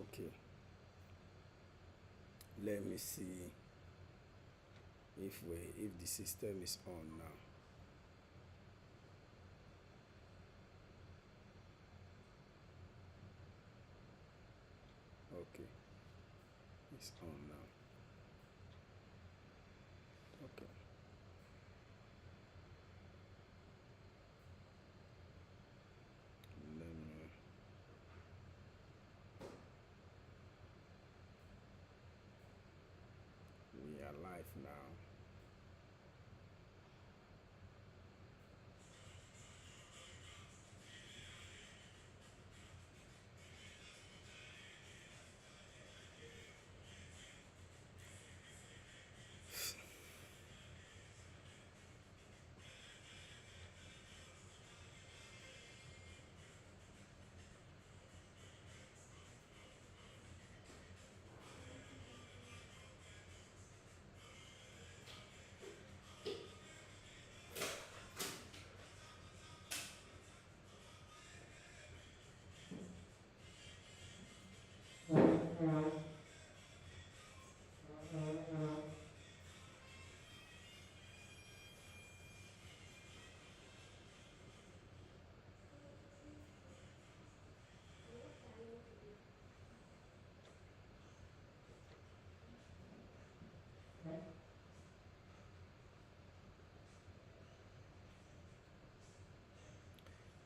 Okay, let me see if the system is on now. Okay, it's on now. Okay, let me. We are live now.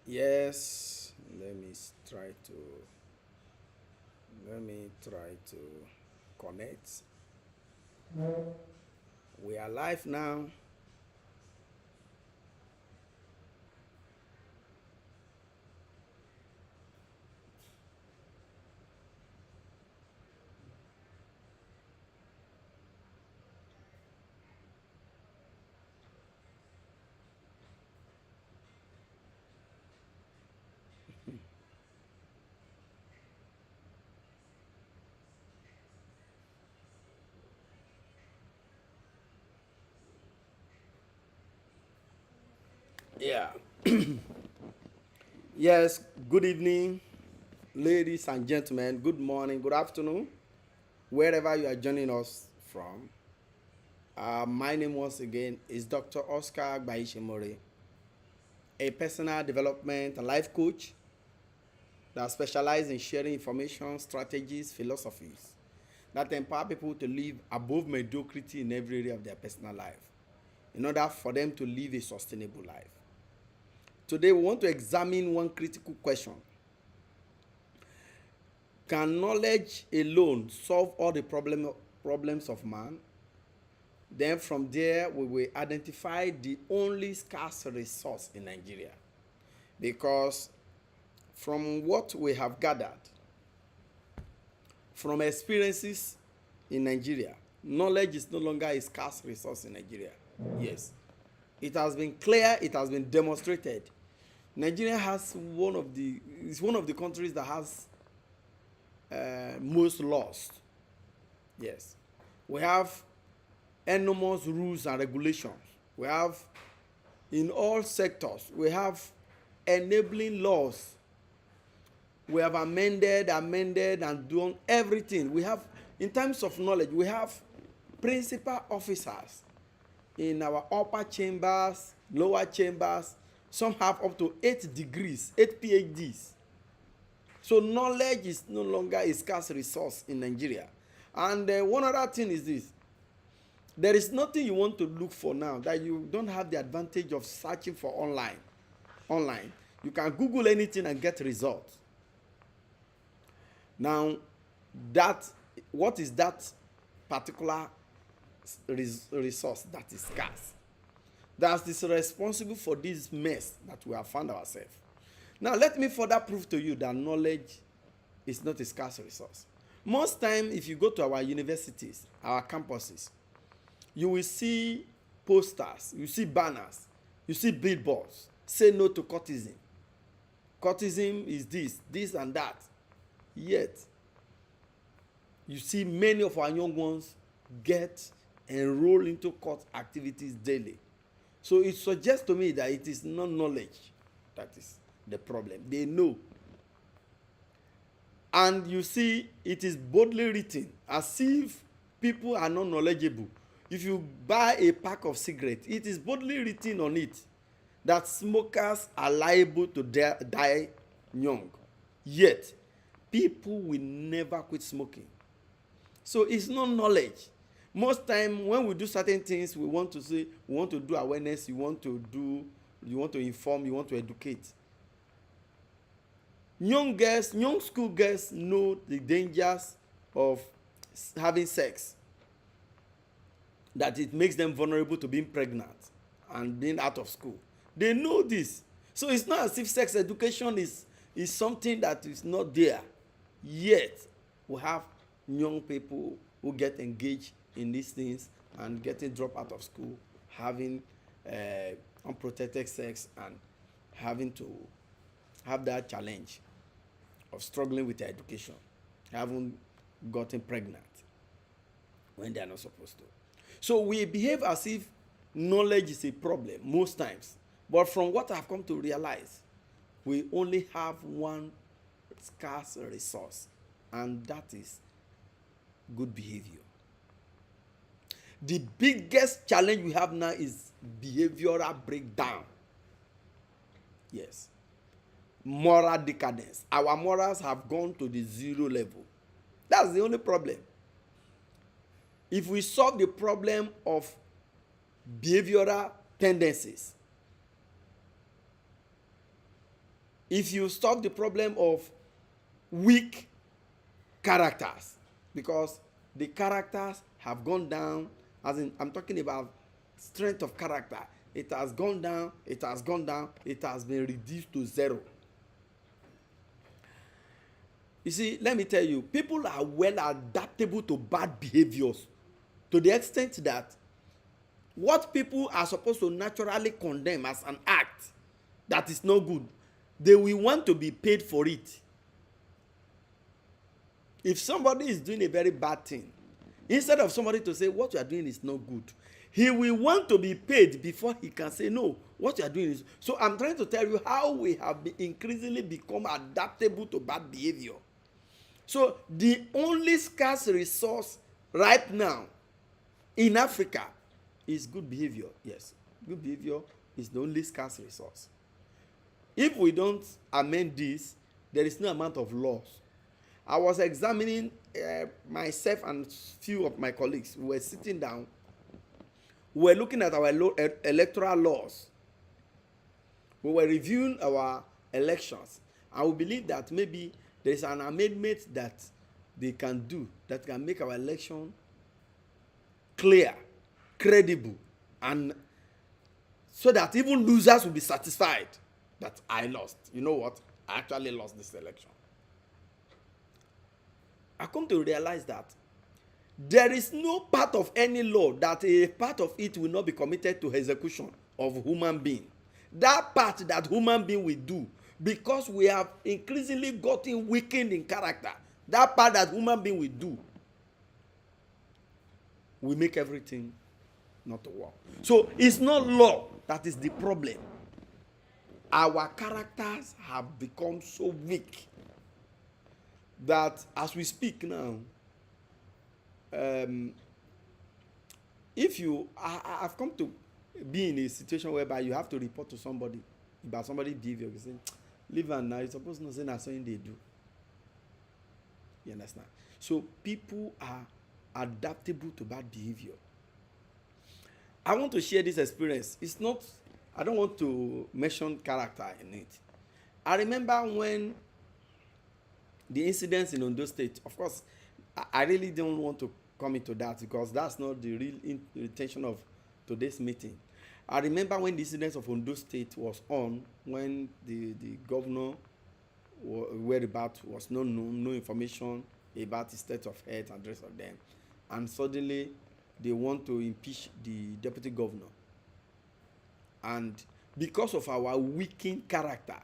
Yes, let me try to connect. We are live now. Yeah. Yes, good evening, ladies and gentlemen. Good morning, good afternoon, wherever you are joining us from. My name once again is Dr. Oscar Baishimori, a personal development and life coach that specializes in sharing information, strategies, philosophies that empower people to live above mediocrity in every area of their personal life in order for them to live a sustainable life. Today, we want to examine one critical question. Can knowledge alone solve all the problems of man? Then from there, we will identify the only scarce resource in Nigeria. Because from what we have gathered, from experiences in Nigeria, knowledge is no longer a scarce resource in Nigeria. Yes. It has been clear, it has been demonstrated. Nigeria is one of the countries that has most laws. Yes. We have enormous rules and regulations. We have, in all sectors, we have enabling laws. We have amended, and done everything. We have, in terms of knowledge, we have principal officers in our upper chambers, lower chambers. Some have up to 8 degrees, 8 PhDs. So knowledge is no longer a scarce resource in Nigeria. And one other thing is this. There is nothing you want to look for now that you don't have the advantage of searching for online. You can Google anything and get results. Now, what is that particular resource that is scarce? That is responsible for this mess that we have found ourselves. Now, let me further prove to you that knowledge is not a scarce resource. Most time, if you go to our universities, our campuses, you will see posters, you see banners, you see billboards. Say no to cultism. Cultism is this and that. Yet, you see many of our young ones get enrolled into cult activities daily. So it suggests to me that it is not knowledge that is the problem. They know. And you see, it is boldly written as if people are not knowledgeable. If you buy a pack of cigarettes, it is boldly written on it that smokers are liable to die young. Yet, people will never quit smoking. So it's not knowledge. Most time when we do certain things, we want to say, we want to do awareness, you want to inform, you want to educate. Young school girls know the dangers of having sex, that it makes them vulnerable to being pregnant and being out of school. They know this. So it's not as if sex education is something that is not there. Yet we have young people who get engaged in these things and getting dropped out of school, having unprotected sex, and having to have that challenge of struggling with their education, having gotten pregnant when they are not supposed to. So we behave as if knowledge is a problem most times. But from what I've come to realize, we only have one scarce resource, and that is good behavior. The biggest challenge we have now is behavioral breakdown. Yes. Moral decadence. Our morals have gone to the zero level. That's the only problem. If we solve the problem of behavioral tendencies, if you solve the problem of weak characters, because the characters have gone down, as in I'm talking about strength of character, it has gone down, it has gone down, it has been reduced to zero. You see, let me tell you, people are well adaptable to bad behaviors to the extent that what people are supposed to naturally condemn as an act that is not good, they will want to be paid for it. If somebody is doing a very bad thing, instead of somebody to say what you are doing is not good, he will want to be paid before he can say no, what you are doing is. So I'm trying to tell you how we have increasingly become adaptable to bad behavior. So the only scarce resource right now in Africa is good behavior. Yes, good behavior is the only scarce resource. If we don't amend this, there is no amount of laws. I was examining myself and few of my colleagues. We were sitting down. We were looking at our electoral laws. We were reviewing our elections. And we believe that maybe there is an amendment that they can do that can make our election clear, credible, and so that even losers will be satisfied that I lost. You know what? I actually lost this election. I come to realize that there is no part of any law that a part of it will not be committed to execution of human being. That part that human being will do, because we have increasingly gotten weakened in character, that part that human being will do will make everything not to work. So it's not law that is the problem. Our characters have become so weak that as we speak now, if you, I've come to be in a situation whereby you have to report to somebody about somebody's behavior. You say, leave and now, you're supposed to know that's something they do. You understand? So people are adaptable to bad behavior. I want to share this experience. It's not, I don't want to mention character in it. I remember when the incidents in Ondo State, of course, I really don't want to come into that because that's not the real intention of today's meeting. I remember when the incidents of Ondo State was on, when the governor whereabouts was no information about the state of health and the rest of them, and suddenly they want to impeach the deputy governor. And because of our weakened character,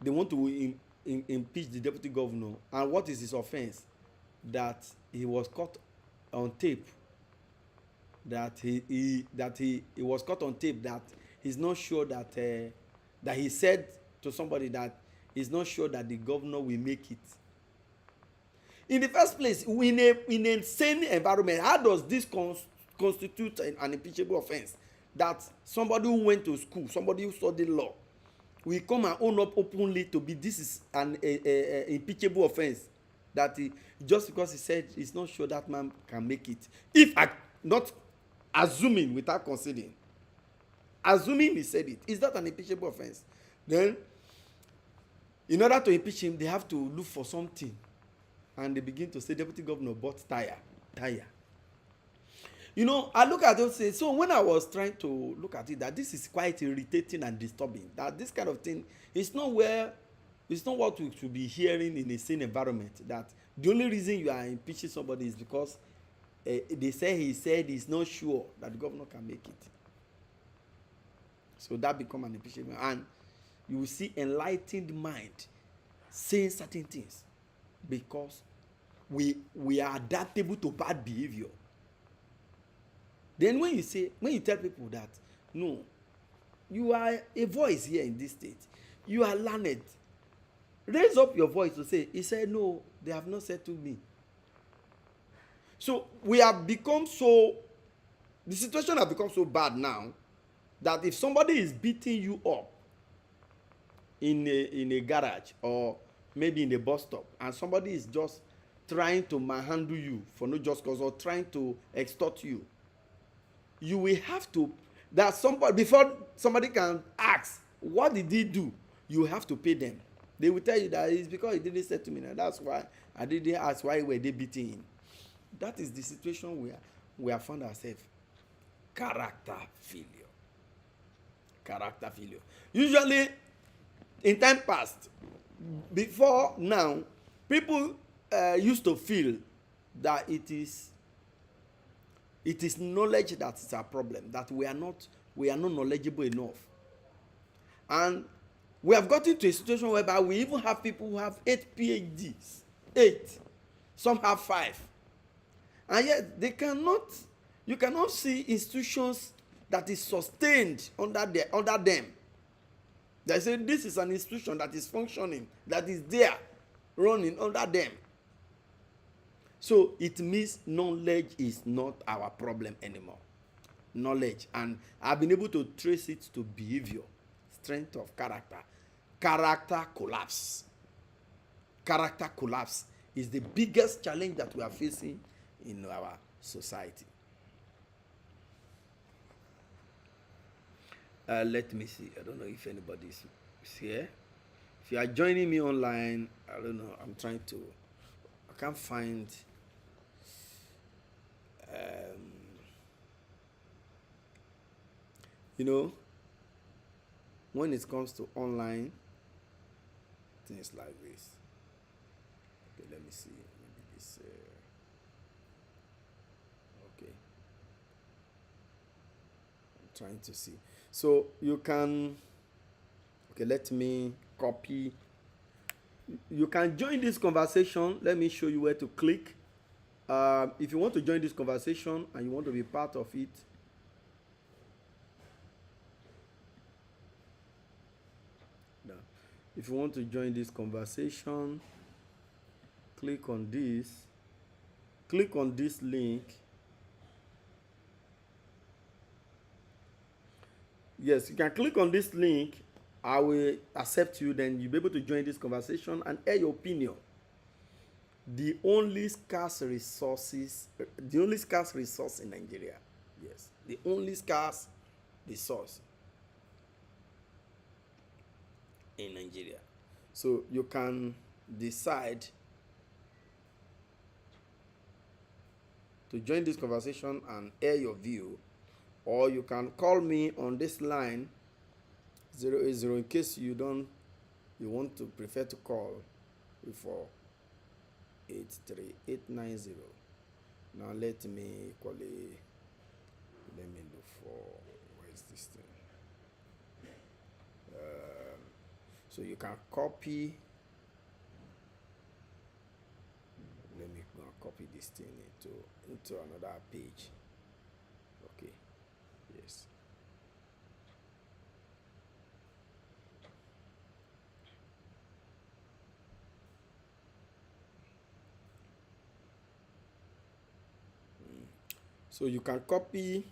they want to impeach the deputy governor. And what is his offense? That he was caught on tape. That he was caught on tape that he's not sure that that he said to somebody that he's not sure that the governor will make it In the first place, in a sane environment, how does this constitute an impeachable offense? That somebody who went to school, somebody who studied law, will come and own up openly to be this is an impeachable offense, that he, just because he said he's not sure that man can make it, if I not assuming without considering, assuming he said it, is that an impeachable offense? Then in order to impeach him, they have to look for something, and they begin to say deputy governor bought tire. You know, I look at those things. So when I was trying to look at it, that this is quite irritating and disturbing, that this kind of thing is not where, it's not what we should be hearing in a sane environment, that the only reason you are impeaching somebody is because they say he said he's not sure that the governor can make it. So that become an impeachment, and you will see enlightened mind saying certain things, because we are adaptable to bad behavior. Then when you tell people that no, you are a voice here in this state, you are learned, raise up your voice to say, he said no, they have not said to me. So we have become so, the situation has become so bad now, that if somebody is beating you up in a garage, or maybe in a bus stop, and somebody is just trying to manhandle you for no just cause, or trying to extort you, you will have to, that somebody, before somebody can ask what did he do, you have to pay them. They will tell you that it's because he didn't say to me, and that's why I didn't ask why were they beating him. That is the situation we have found ourselves. Character failure. Character failure. Usually in time past, before now, people used to feel that it is knowledge that is our problem, that we are not knowledgeable enough. And we have gotten to a situation whereby we even have people who have 8 PhDs, 8, some have 5, and yet you cannot see institutions that is sustained under them. They say this is an institution that is functioning, that is there running under them. So it means knowledge is not our problem anymore. Knowledge, and I've been able to trace it to behavior, strength of character. Character collapse. Character collapse is the biggest challenge that we are facing in our society. Let me see. I don't know if anybody is here. If you are joining me online, I don't know. I'm trying to. I can't find. You know, when it comes to online things like this. Okay, let me see. Maybe this. Okay. I'm trying to see. So you can. Okay, let me copy. You can join this conversation. Let me show you where to click. If you want to join this conversation and you want to be part of it, if you want to join this conversation, click on this link. Yes, you can click on this link. I will accept you, then you'll be able to join this conversation and air your opinion. The only scarce resource in Nigeria. Yes, the only scarce resource in Nigeria. So you can decide to join this conversation and air your view, or you can call me on this line 080 in case you want to prefer to call before 83890. Now let me look for, where is this thing? So you can copy. Let me copy this thing into another page. Okay. Yes. So you can copy,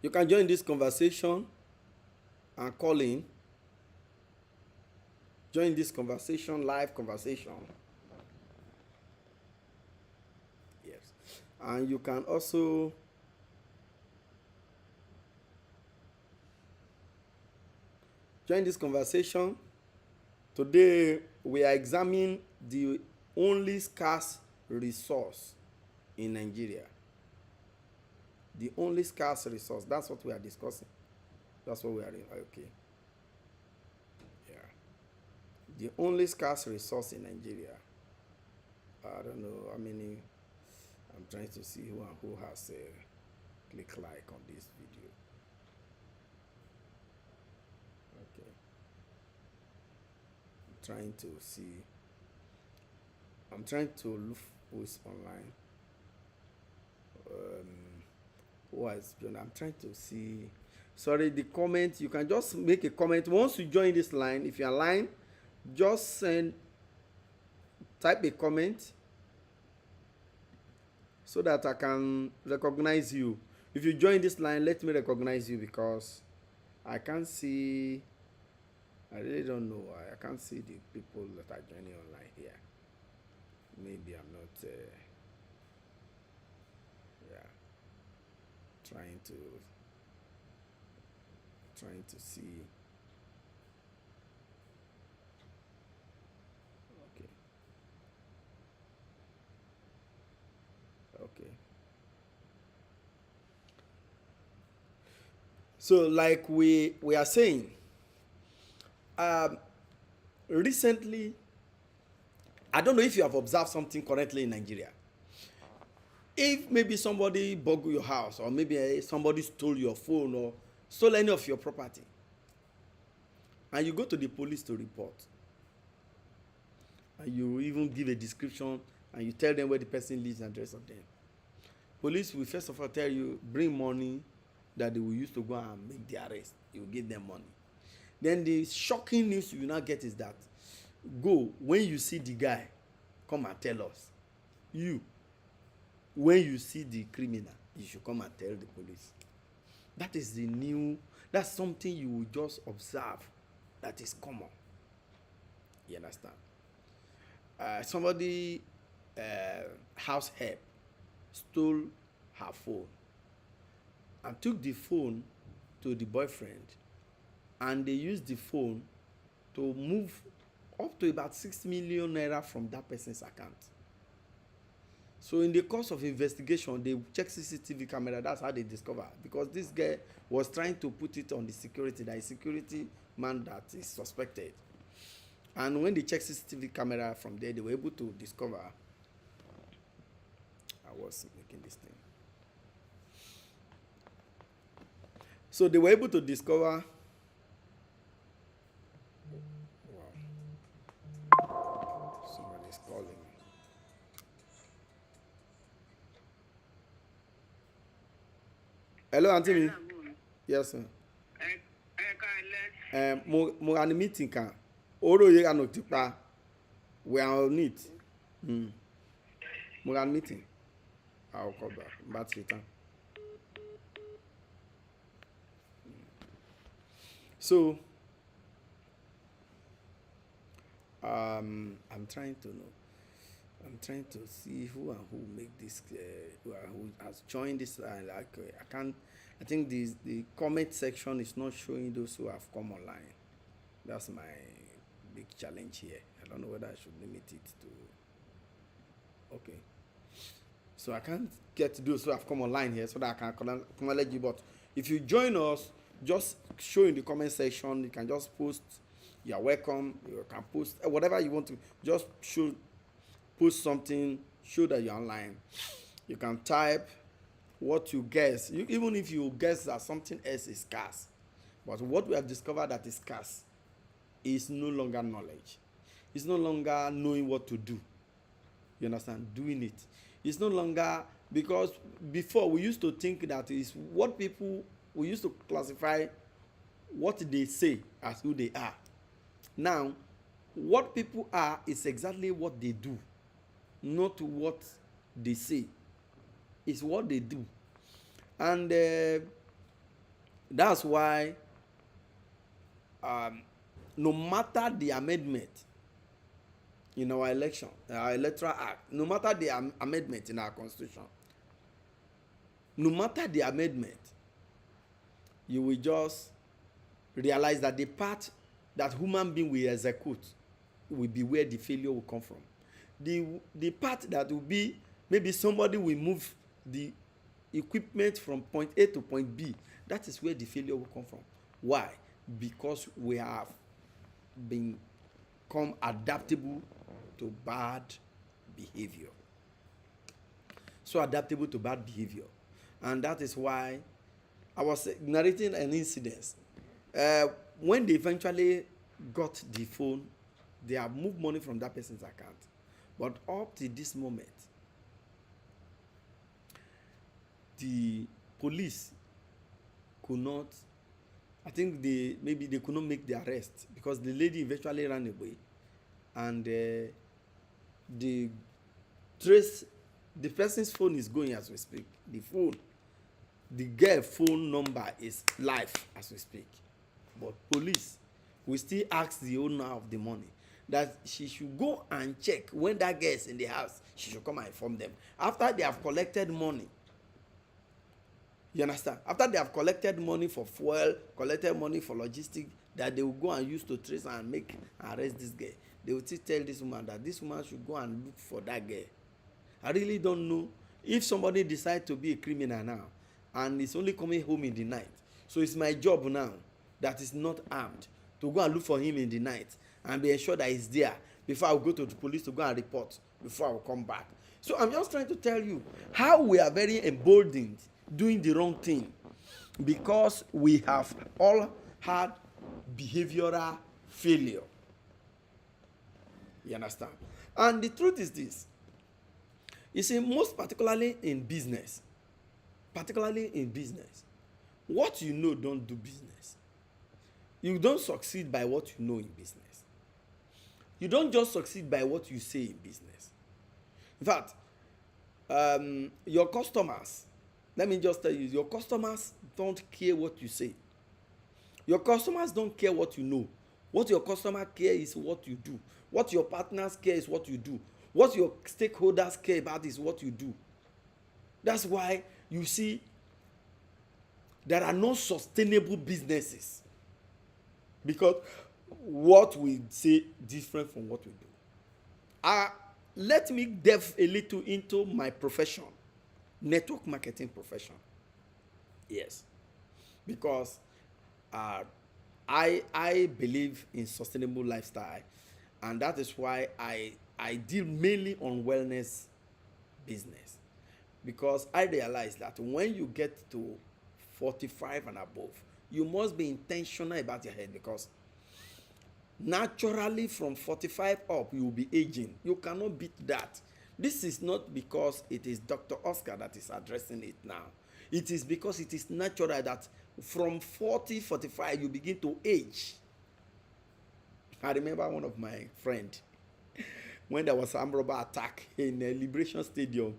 you can join this conversation and call in. Join this conversation, live conversation. Yes. And you can also join this conversation. Today we are examining the only scarce resource in Nigeria. The only scarce resource. That's what we are discussing. That's what we are in. Okay. Yeah. The only scarce resource in Nigeria. I don't know how many. I'm trying to see who has click like on this video. Okay. I'm trying to look who is online. Who has joined? I'm trying to see. Sorry, the comment. You can just make a comment once you join this line. If you're online, just type a comment so that I can recognize you. If you join this line, let me recognize you, because I can't see. I really don't know why I can't see the people that are joining online here. Maybe I'm not. Trying to see. Okay. So like we are saying, recently, I don't know if you have observed something currently in Nigeria. If maybe somebody burgled your house, or maybe somebody stole your phone or stole any of your property, and you go to the police to report, and you even give a description, and you tell them where the person lives and the rest of them, police will first of all tell you bring money that they will use to go and make the arrest. You will give them money. Then the shocking news you will now get is that, go, when you see the guy, come and tell us. When you see the criminal, you should come and tell the police. That is that's something you will just observe that is common. You understand? Somebody house help stole her phone and took the phone to the boyfriend, and they used the phone to move up to about 6 million naira from that person's account. So in the course of investigation, they check CCTV camera. That's how they discover, because this guy was trying to put it on the security, that is security man that is suspected. And when they check CCTV camera from there, they were able to discover. I was making this thing. So they were able to discover. Wow. Somebody is calling me. Hello, Auntie Mi. Yes, sir. Mo ra ni meeting kan. Oro ye no ti pa. We are on it. Mo ra ni meeting. I'll call back. Battery time. So I'm trying to know. I'm trying to see who make this, who has joined this. I can't. I think the comment section is not showing those who have come online. That's my big challenge here. I don't know whether I should limit it to. Okay. So I can't get to those who have come online here so that I can acknowledge you. But if you join us, just show in the comment section. You can just post. You are welcome. You can post whatever you want to. Just show. Post something, show that you're online. You can type what you guess. Even if you guess that something else is scarce, but what we have discovered that is scarce is no longer knowledge. It's no longer knowing what to do. You understand? Doing it. It's no longer, because before we used to think that is what people, we used to classify what they say as who they are. Now, what people are is exactly what they do, not what they say. It's what they do. And that's why no matter the amendment in our electoral act, no matter the amendment in our constitution, no matter the amendment, you will just realize that the part that human being will execute will be where the failure will come from. The part that will be, maybe somebody will move the equipment from point A to point B, that is where the failure will come from. Why? Because we have become adaptable to bad behavior. So adaptable to bad behavior. And that is why I was narrating an incident. When they eventually got the phone, they have moved money from that person's account. But up to this moment, the police could not, I think maybe they could not make the arrest because the lady eventually ran away, and the person's phone is going as we speak. The girl phone number is live as we speak. But police will still ask the owner of the money that she should go and check when that girl is in the house. She should come and inform them. After they have collected money, you understand? After they have collected money for fuel, collected money for logistics, that they will go and use to trace and arrest this girl. They will still tell this woman that this woman should go and look for that girl. I really don't know if somebody decides to be a criminal now and is only coming home in the night. So it's my job now that is not armed to go and look for him in the night and be ensured that he's there before I will go to the police to go and report before I will come back. So I'm just trying to tell you how we are very emboldened doing the wrong thing because we have all had behavioral failure. You understand? And the truth is this. You see, most particularly in business, what you know don't do business. You don't succeed by what you know in business. You don't just succeed by what you say in business. In fact, your customers, let me just tell you, your customers don't care what you say. Your customers don't care what you know. What your customer care is what you do. What your partners care is what you do. What your stakeholders care about is what you do. That's why you see there are no sustainable businesses, because what we say different from what we do. Let me delve a little into my profession, network marketing profession. Yes, because I believe in sustainable lifestyle, and that is why I deal mainly on wellness business, because I realize that when you get to 45 and above, you must be intentional about your health, because naturally from 45 up you will be aging. You cannot beat that. This is not because it is Dr. Oscar that is addressing it now. It is because it is natural that from 40, 45 you begin to age. I remember one of my friends when there was an armed robber attack in Liberation Stadium.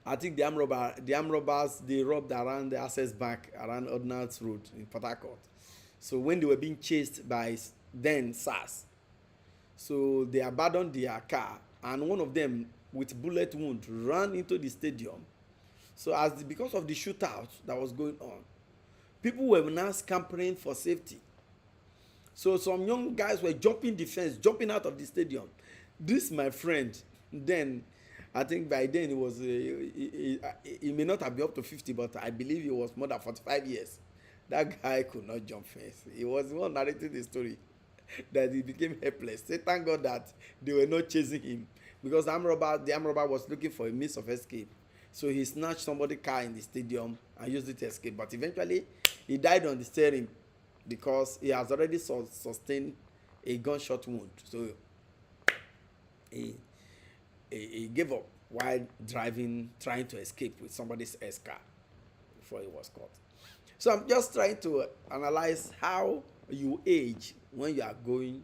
I think the armed robbers, they robbed around the Access Bank, around Ordnance Road in Port Harcourt. So when they were being chased by then Scarce, so they abandoned their car, and one of them with bullet wound ran into the stadium. So because of the shootout that was going on, people were now scampering for safety. So some young guys were jumping the fence, jumping out of the stadium. This, my friend, then I think by then he was he may not have been up to 50, but I believe he was more than 45 years. That guy could not jump fence. He was the one narrating the story that he became helpless. Say thank God that they were not chasing him, because the armed robber was looking for a means of escape. So he snatched somebody's car in the stadium and used it to escape. But eventually he died on the steering because he has already sustained a gunshot wound. So he gave up while driving, trying to escape with somebody's car before he was caught. So I'm just trying to analyze how you age when you are going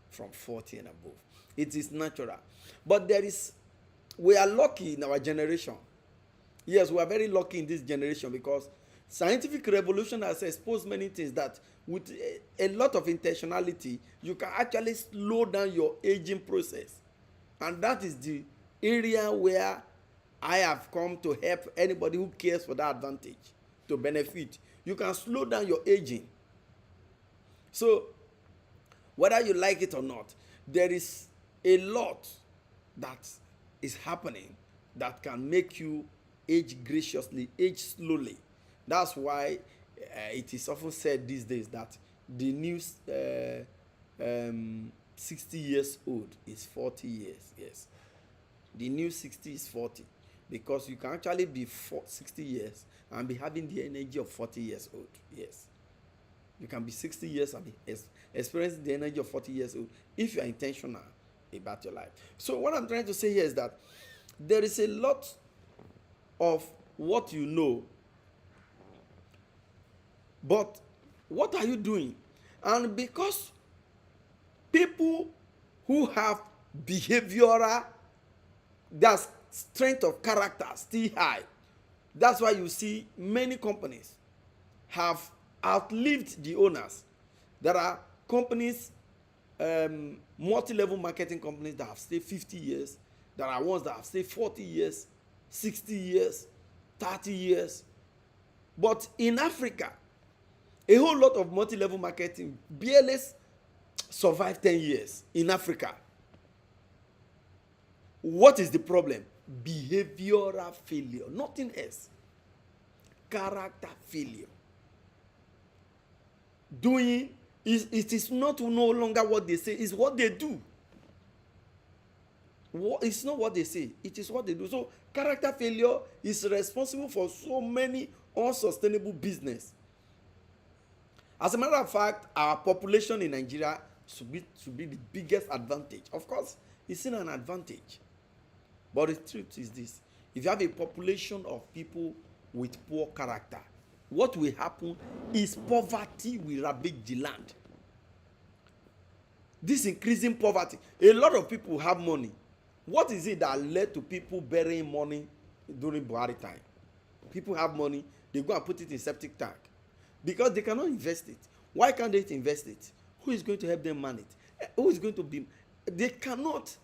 from 40 and above. It is natural. But there is we are lucky in our generation. Yes, we are very lucky in this generation because scientific revolution has exposed many things that with a lot of intentionality, you can actually slow down your aging process. And that is the area where I have come to help anybody who cares for that advantage to benefit. You can slow down your aging. So, whether you like it or not, there is a lot that is happening that can make you age graciously, age slowly. That's why it is often said these days that the new 60 years old is 40 years. Yes, the new 60 is 40, because you can actually be 60 years and be having the energy of 40 years old. Yes, you can be 60 years and be experiencing the energy of 40 years old if you are intentional about your life. So what I'm trying to say here is that there is a lot of what you know, but what are you doing? And because people who have behavioral, their strength of character still high, that's why you see many companies have outlived the owners. There are companies, multi-level marketing companies that have stayed 50 years. There are ones that have stayed 40 years, 60 years, 30 years. But in Africa, a whole lot of multi-level marketing barely survive 10 years in Africa. What is the problem? Behavioral failure, nothing else. Character failure. Doing it is not no longer what they say, it's what they do. It's not what they say, it is what they do. So character failure is responsible for so many unsustainable business. As a matter of fact, our population in Nigeria should be the biggest advantage. Of course, it's still an advantage. But the truth is this: if you have a population of people with poor character, what will happen is poverty will ravage the land. This increasing poverty, a lot of people have money. What is it that led to people burying money during Buhari time? People have money, they go and put it in septic tank because they cannot invest it. Why can't they invest it? Who is going to help them manage? Who is going to be? They cannot.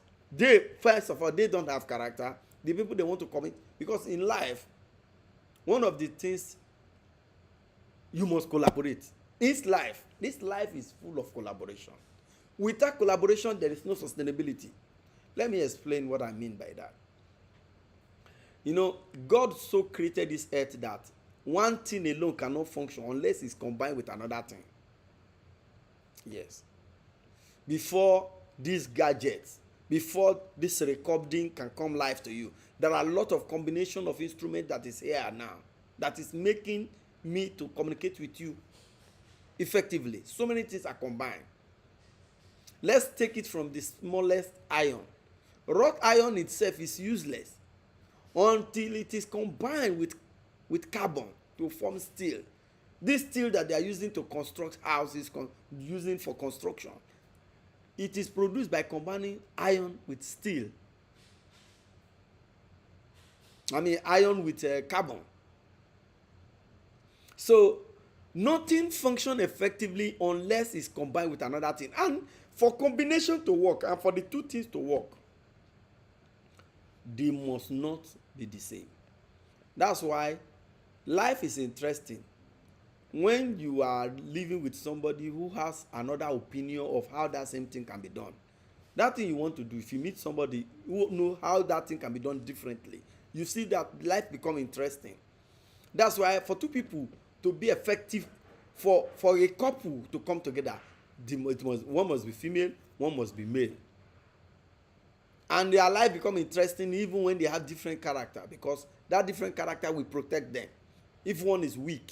First of all, they don't have character. The people they want to commit, because in life, one of the things, you must collaborate. This life is full of collaboration. Without collaboration, there is no sustainability. Let me explain what I mean by that. You know, God so created this earth that one thing alone cannot function unless it's combined with another thing. Yes. Before these gadgets, before this recording can come live to you, there are a lot of combination of instruments that is here now that is making me to communicate with you effectively. So many things are combined. Let's take it from the smallest iron. Wrought iron itself is useless until it is combined with carbon to form steel. This steel that they are using to construct houses, using for construction, it is produced by combining iron with steel. Iron with carbon. So nothing functions effectively unless it's combined with another thing. And for combination to work, and for the two things to work, they must not be the same. That's why life is interesting when you are living with somebody who has another opinion of how that same thing can be done. That thing you want to do, if you meet somebody who knows how that thing can be done differently, you see that life become interesting. That's why for two people to be effective, for a couple to come together, one must be female, one must be male. And their life become interesting even when they have different character, because that different character will protect them. If one is weak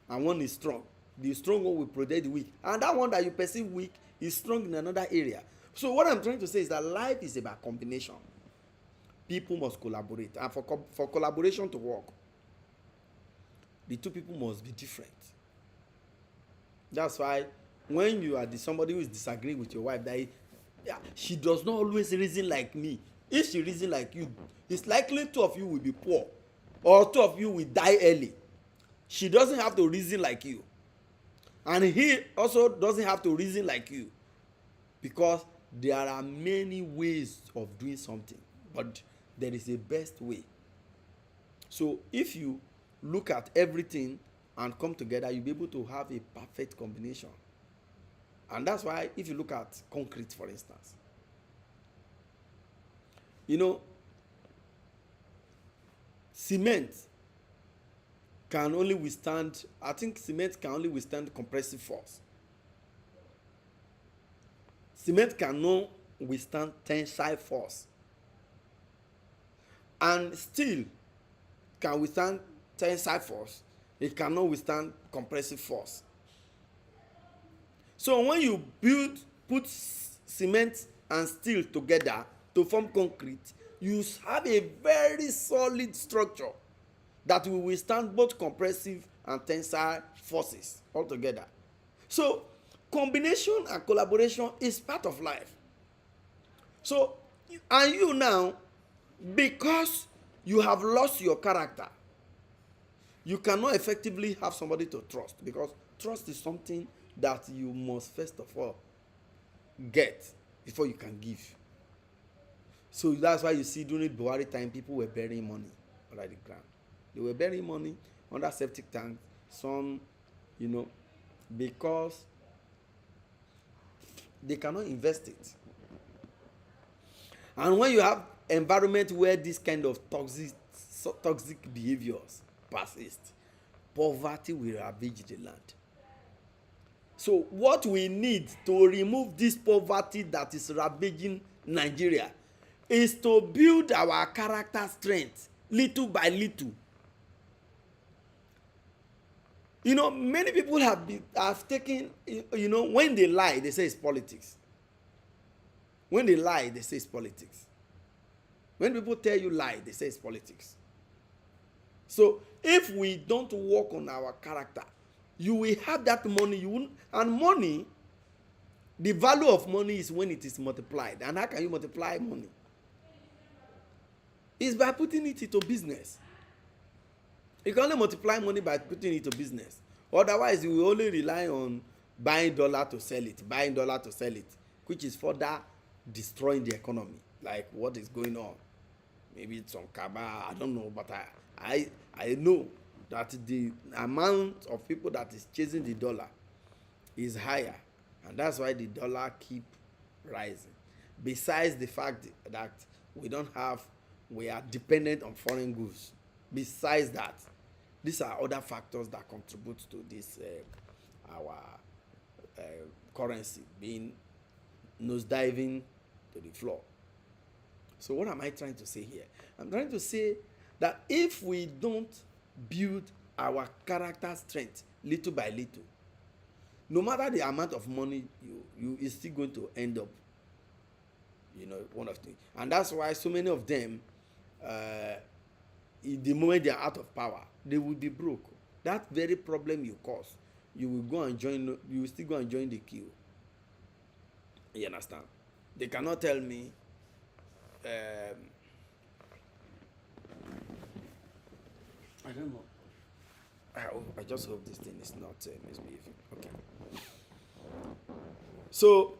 and one is strong, the strong one will protect the weak, and that one that you perceive weak is strong in another area. So what I'm trying to say is that life is about combination. People must collaborate, and for collaboration to work, the two people must be different. That's why when you are somebody who is disagreeing with your wife, that yeah, she does not always reason like me. If she reason like you, it's likely two of you will be poor, or two of you will die early. She doesn't have to reason like you, and he also doesn't have to reason like you, because there are many ways of doing something, but there is a best way. So if you look at everything and come together, you'll be able to have a perfect combination. And that's why if you look at concrete, for instance, you know, cement can only withstand, I think cement can only withstand compressive force. Cement cannot withstand tensile force, and steel can withstand tensile force. It cannot withstand compressive force. So when you put cement and steel together to form concrete, you have a very solid structure that will withstand both compressive and tensile forces altogether. So combination and collaboration is part of life. So, and you now, because you have lost your character, you cannot effectively have somebody to trust, because trust is something that you must first of all get before you can give. So that's why you see during Buhari time, people were burying money under the ground. They were burying money under septic tanks, some, you know, because they cannot invest it. And when you have environment where this kind of toxic behaviors persist, poverty will ravage the land. So what we need to remove this poverty that is ravaging Nigeria is to build our character strength little by little. You know, many people have taken, you know, when they lie, they say it's politics. When they lie, they say it's politics. When people tell you lie, they say it's politics. So if we don't work on our character, you will have that money. You won't, and money, the value of money is when it is multiplied. And how can you multiply money? It's by putting it into business. You can only multiply money by putting it into business. Otherwise, you will only rely on buying dollar to sell it, which is further destroying the economy, like what is going on. Maybe it's on Kaba, I don't know, but I know that the amount of people that is chasing the dollar is higher, and that's why the dollar keep rising. Besides the fact that we are dependent on foreign goods. Besides that, these are other factors that contribute to this our currency being nosediving to the floor. So what am I trying to say here? I'm trying to say that if we don't build our character strength little by little, no matter the amount of money you is still going to end up, you know, one of the, and that's why so many of them, the moment they are out of power, they will be broke. That very problem you cause, you will still go and join the queue. You understand? They cannot tell me I don't know. I just hope this thing is not misbehaving. Okay. So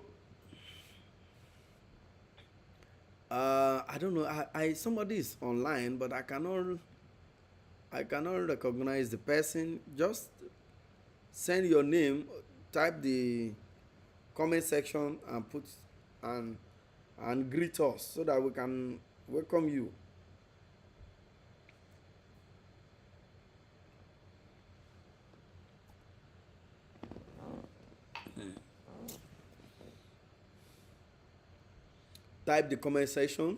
I don't know. Somebody is online, but I cannot recognize the person. Just send your name, type the comment section, and put and greet us so that we can welcome you. Type the comment section.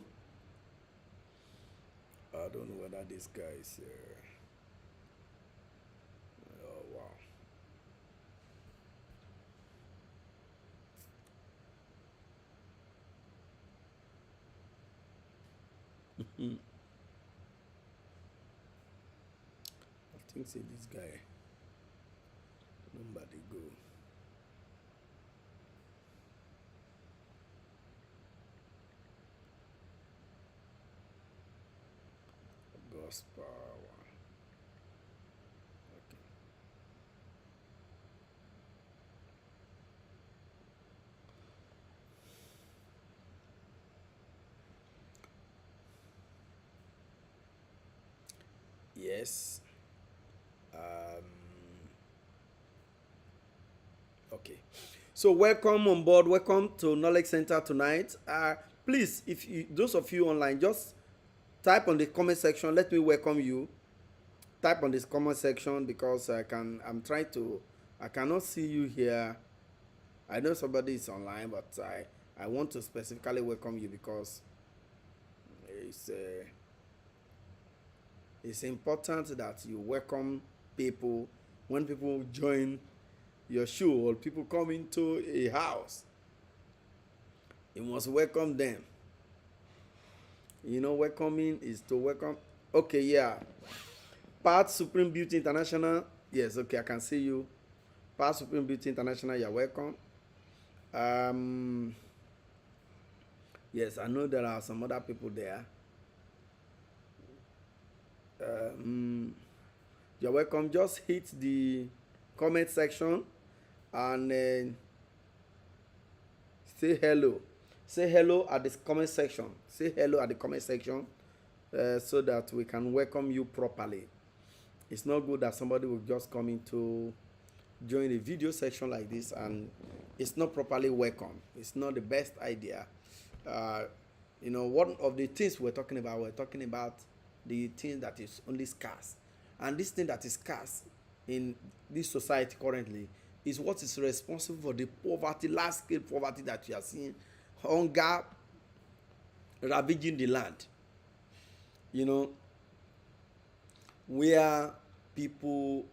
I don't know whether this guy is oh wow. I think say this guy number dey go. Horsepower. Okay. Yes. Um, okay. So welcome on board. Welcome to Knowledge Center tonight. Please, if you, those of you online, just type on the comment section. Let me welcome you. Type on this comment section because I'm trying to. I cannot see you here. I know somebody is online, but I want to specifically welcome you because it's uh, it's important that you welcome people when people join your show or people come into a house. You must welcome them. You know, welcoming is to welcome. Okay, yeah. Part Supreme Beauty International. Yes, okay, I can see you. Part Supreme Beauty International, you're welcome. Yes, I know there are some other people there. You're welcome. Just hit the comment section and say hello. Say hello at the comment section. Say hello at the comment section so that we can welcome you properly. It's not good that somebody will just come into join a video section like this and it's not properly welcome. It's not the best idea. You know, one of the things we're talking about the thing that is only scarce. And this thing that is scarce in this society currently is what is responsible for the poverty, large-scale poverty that we are seeing, hunger ravaging the land. You know, where people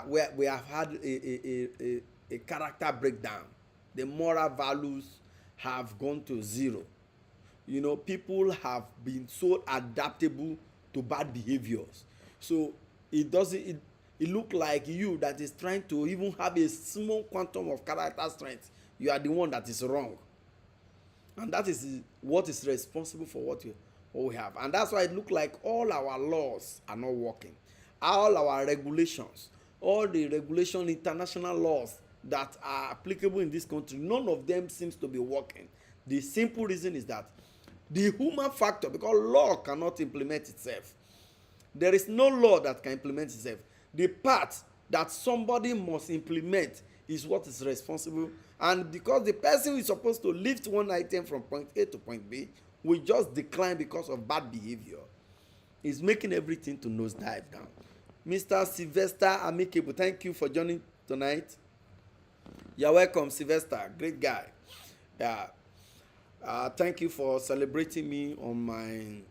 where we have had a character breakdown. The moral values have gone to zero. You know, people have been so adaptable to bad behaviors. So it doesn't it look like you that is trying to even have a small quantum of character strength. You are the one that is wrong. And that is what is responsible for what we have. And that's why it look like all our laws are not working. All our regulations, all the regulation international laws that are applicable in this country, none of them seems to be working. The simple reason is that the human factor, because law cannot implement itself. There is no law that can implement itself. The part that somebody must implement is what is responsible. And because the person who is supposed to lift one item from point A to point B will just decline because of bad behavior, is making everything to nosedive down. Mr. Sylvester Amicable, thank you for joining tonight. You're welcome, Sylvester. Great guy. Yeah. Thank you for celebrating me on my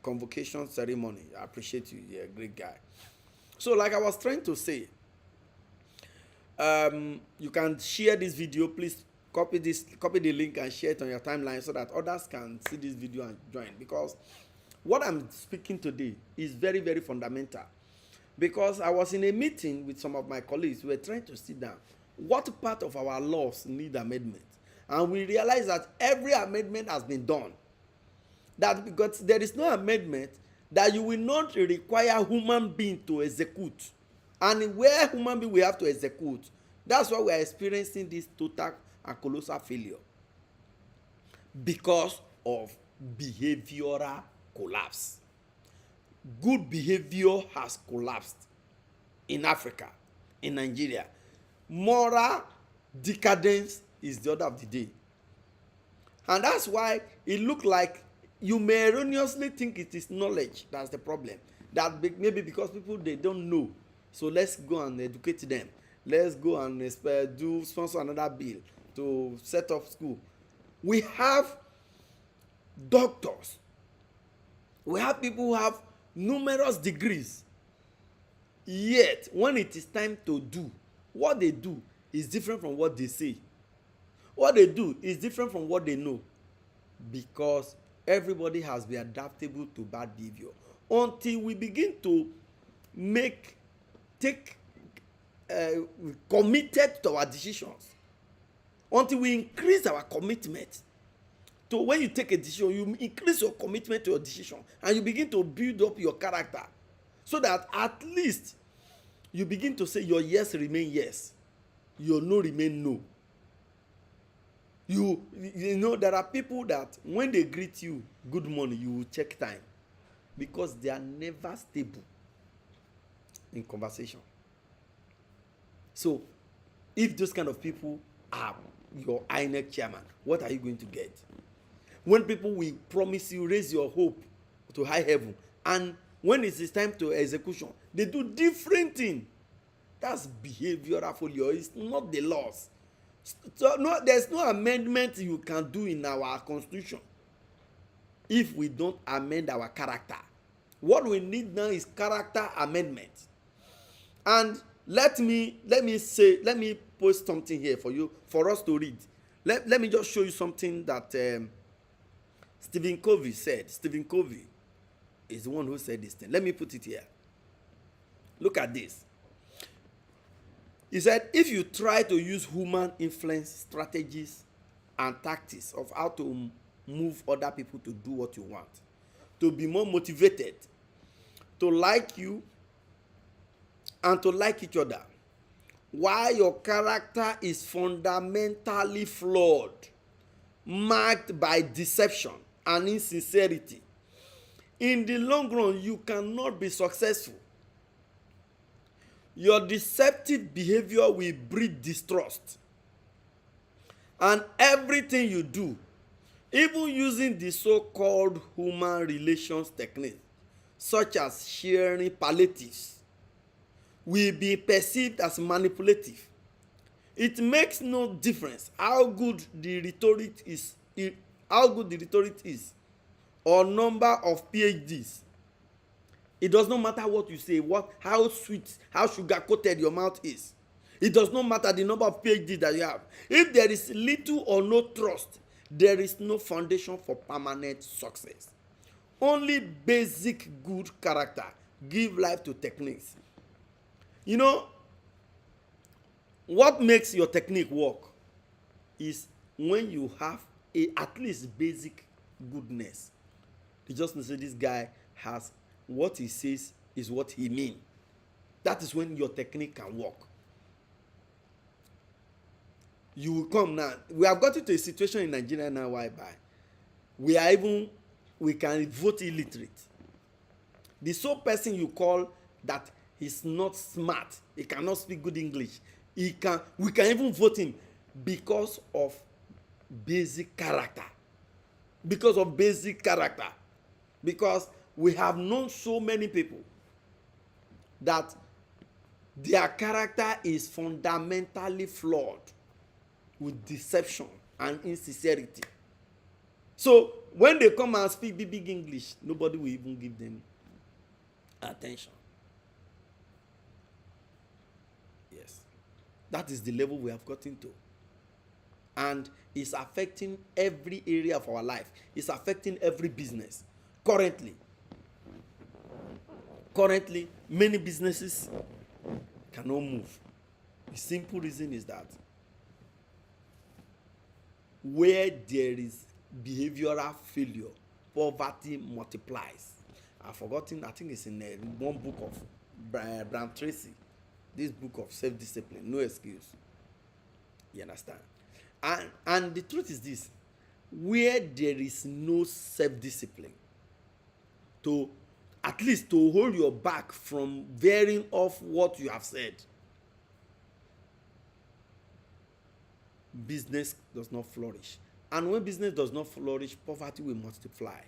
convocation ceremony. I appreciate you. You're a great guy. So, like I was trying to say, you can share this video. Please copy the link and share it on your timeline so that others can see this video and join. Because what I'm speaking today is very, very fundamental. Because I was in a meeting with some of my colleagues. We were trying to sit down. What part of our laws need amendment? And we realized that every amendment has been done. That because there is no amendment that you will not require human being to execute. And where human being will have to execute, that's why we are experiencing this total and colossal failure. Because of behavioral collapse. Good behavior has collapsed in Africa, in Nigeria. Moral decadence is the order of the day. And that's why it looks like you may erroneously think it is knowledge that's the problem. That maybe because people, they don't know. So let's go and educate them. Let's go and sponsor another bill to set up school. We have doctors. We have people who have numerous degrees. Yet, when it is time to do, what they do is different from what they say. What they do is different from what they know. Because everybody has been adaptable to bad behavior. Until we begin to committed to our decisions. Until we increase our commitment to, when you take a decision, you increase your commitment to your decision, and you begin to build up your character, so that at least you begin to say your yes remain yes, your no remain no. You know, there are people that when they greet you good morning, you will check time, because they are never stable in conversation. So if those kind of people are your INEC chairman, what are you going to get? When people will promise you, raise your hope to high heaven, and when it is time to execution, they do different thing. That's behavioral failure. It's not the laws. So no, there's no amendment you can do in our constitution if we don't amend our character. What we need now is character amendment. And let me post something here for you, for us to read. Let me just show you something that Stephen Covey said. Stephen Covey is the one who said this thing. Let me put it here. Look at this. He said, if you try to use human influence strategies and tactics of how to move other people to do what you want, to be more motivated, to like you, and to like each other, while your character is fundamentally flawed, marked by deception and insincerity, in the long run, you cannot be successful. Your deceptive behavior will breed distrust. And everything you do, even using the so-called human relations technique, such as sharing palliatives, will be perceived as manipulative. It makes no difference how good the rhetoric is, or number of PhDs. It does not matter what you say, how sweet, how sugar-coated your mouth is. It does not matter the number of PhDs that you have. If there is little or no trust, there is no foundation for permanent success. Only basic good character give life to techniques. You know, what makes your technique work is when you have at least basic goodness. You just say this guy has what he says is what he means. That is when your technique can work. You will come now. We have got into a situation in Nigeria now whereby we can vote illiterate. The sole person you call that he's not smart, he cannot speak good English, we can even vote him because of basic character. Because of basic character. Because we have known so many people that their character is fundamentally flawed with deception and insincerity. So when they come and speak big English, nobody will even give them attention. Yes. That is the level we have gotten to. And it's affecting every area of our life. It's affecting every business. Currently, many businesses cannot move. The simple reason is that where there is behavioral failure, poverty multiplies. I've forgotten, I think it's in one book of Brian Tracy, this book of self-discipline, no excuse. You understand? And the truth is this, where there is no self-discipline, to at least to hold your back from veering off what you have said, business does not flourish. And when business does not flourish, poverty will multiply.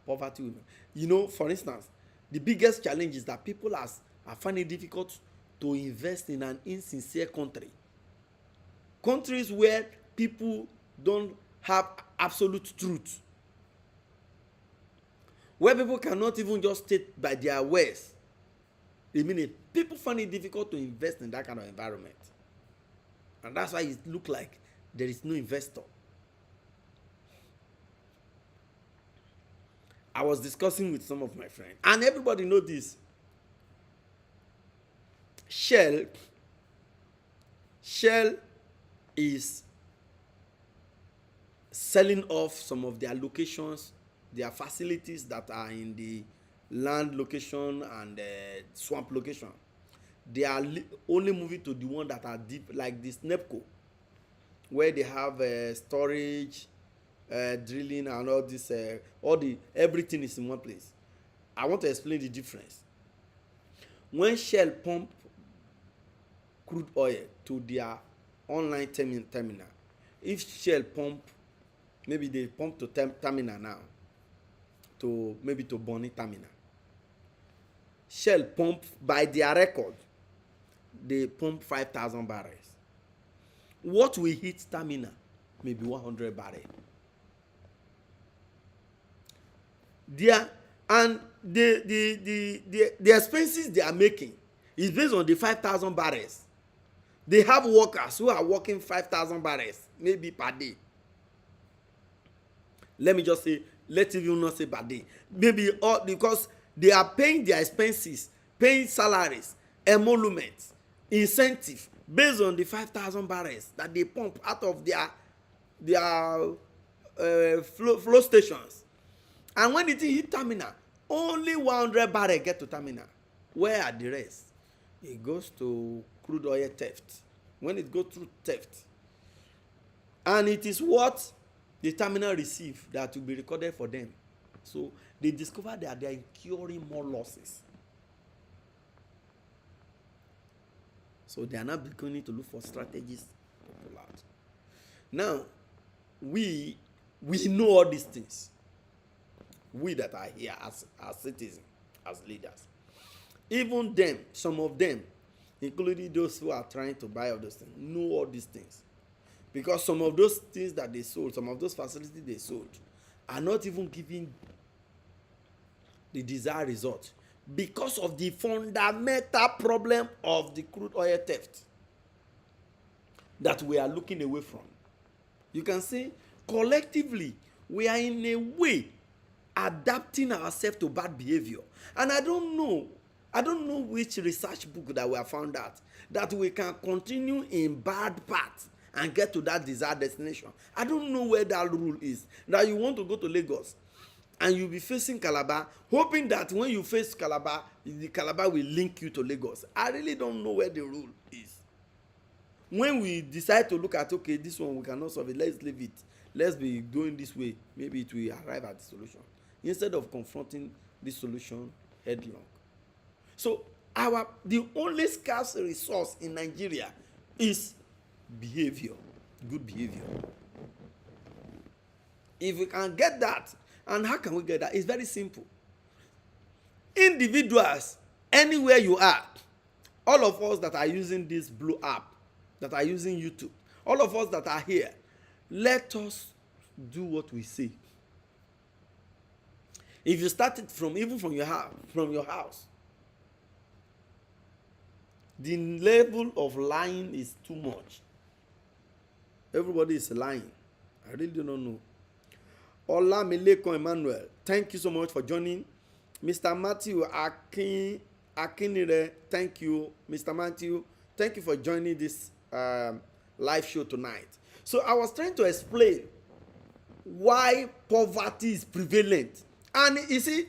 Poverty will, you know, for instance, the biggest challenge is that people are finding it difficult to invest in an insincere country. Countries where people don't have absolute truth, where people cannot even just state by their words. People find it difficult to invest in that kind of environment. And that's why it looks like there is no investor. I was discussing with some of my friends, and everybody knows this. Shell is selling off some of their locations, their facilities that are in the land location and swamp location. They are only moving to the one that are deep, like this NEPCO, where they have storage, drilling, and all this. Everything is in one place. I want to explain the difference. When Shell pump crude oil to their online terminal, if Shell pump, maybe they pump to terminal now, to maybe to Bonny terminal, Shell pump, by their record, they pump 5,000 barrels. What will hit terminal? Maybe 100 barrels. And the expenses they are making is based on the 5,000 barrels. They have workers who are working 5,000 barrels maybe per day. Let me just say, let's even not say per day. Maybe all, because they are paying their expenses, paying salaries, emoluments, incentive based on the 5,000 barrels that they pump out of their flow stations. And when it hit terminal, only 100 barrels get to terminal. Where are the rest? It goes to crude oil theft. When it goes through theft, and it is what the terminal receive that will be recorded for them. So they discover that they are incurring more losses. So they are now beginning to look for strategies to pull out. Now, we know all these things. We that are here as citizens, as leaders. Even them, some of them, including those who are trying to buy all those things, know all these things. Because some of those things that they sold, some of those facilities they sold, are not even giving the desired result because of the fundamental problem of the crude oil theft that we are looking away from. You can see collectively we are in a way adapting ourselves to bad behavior. And I don't know which research book that we have found out that we can continue in bad path and get to that desired destination. I don't know where that rule is. That you want to go to Lagos and you'll be facing Calabar, hoping that when you face Calabar, the Calabar will link you to Lagos. I really don't know where the rule is. When we decide to look at, okay, this one we cannot solve it, let's leave it. Let's be going this way. Maybe it will arrive at the solution. Instead of confronting the solution headlong. So the only scarce resource in Nigeria is behavior, good behavior. If we can get that, and how can we get that? It's very simple. Individuals, anywhere you are, all of us that are using this blue app, that are using YouTube, all of us that are here, let us do what we say. If you started from your house, the level of lying is too much. Everybody is lying. I really do not know. Olamileko Emmanuel, thank you so much for joining. Mr. Matthew Akinire, thank you. Mr. Matthew, thank you for joining this live show tonight. So I was trying to explain why poverty is prevalent. And you see,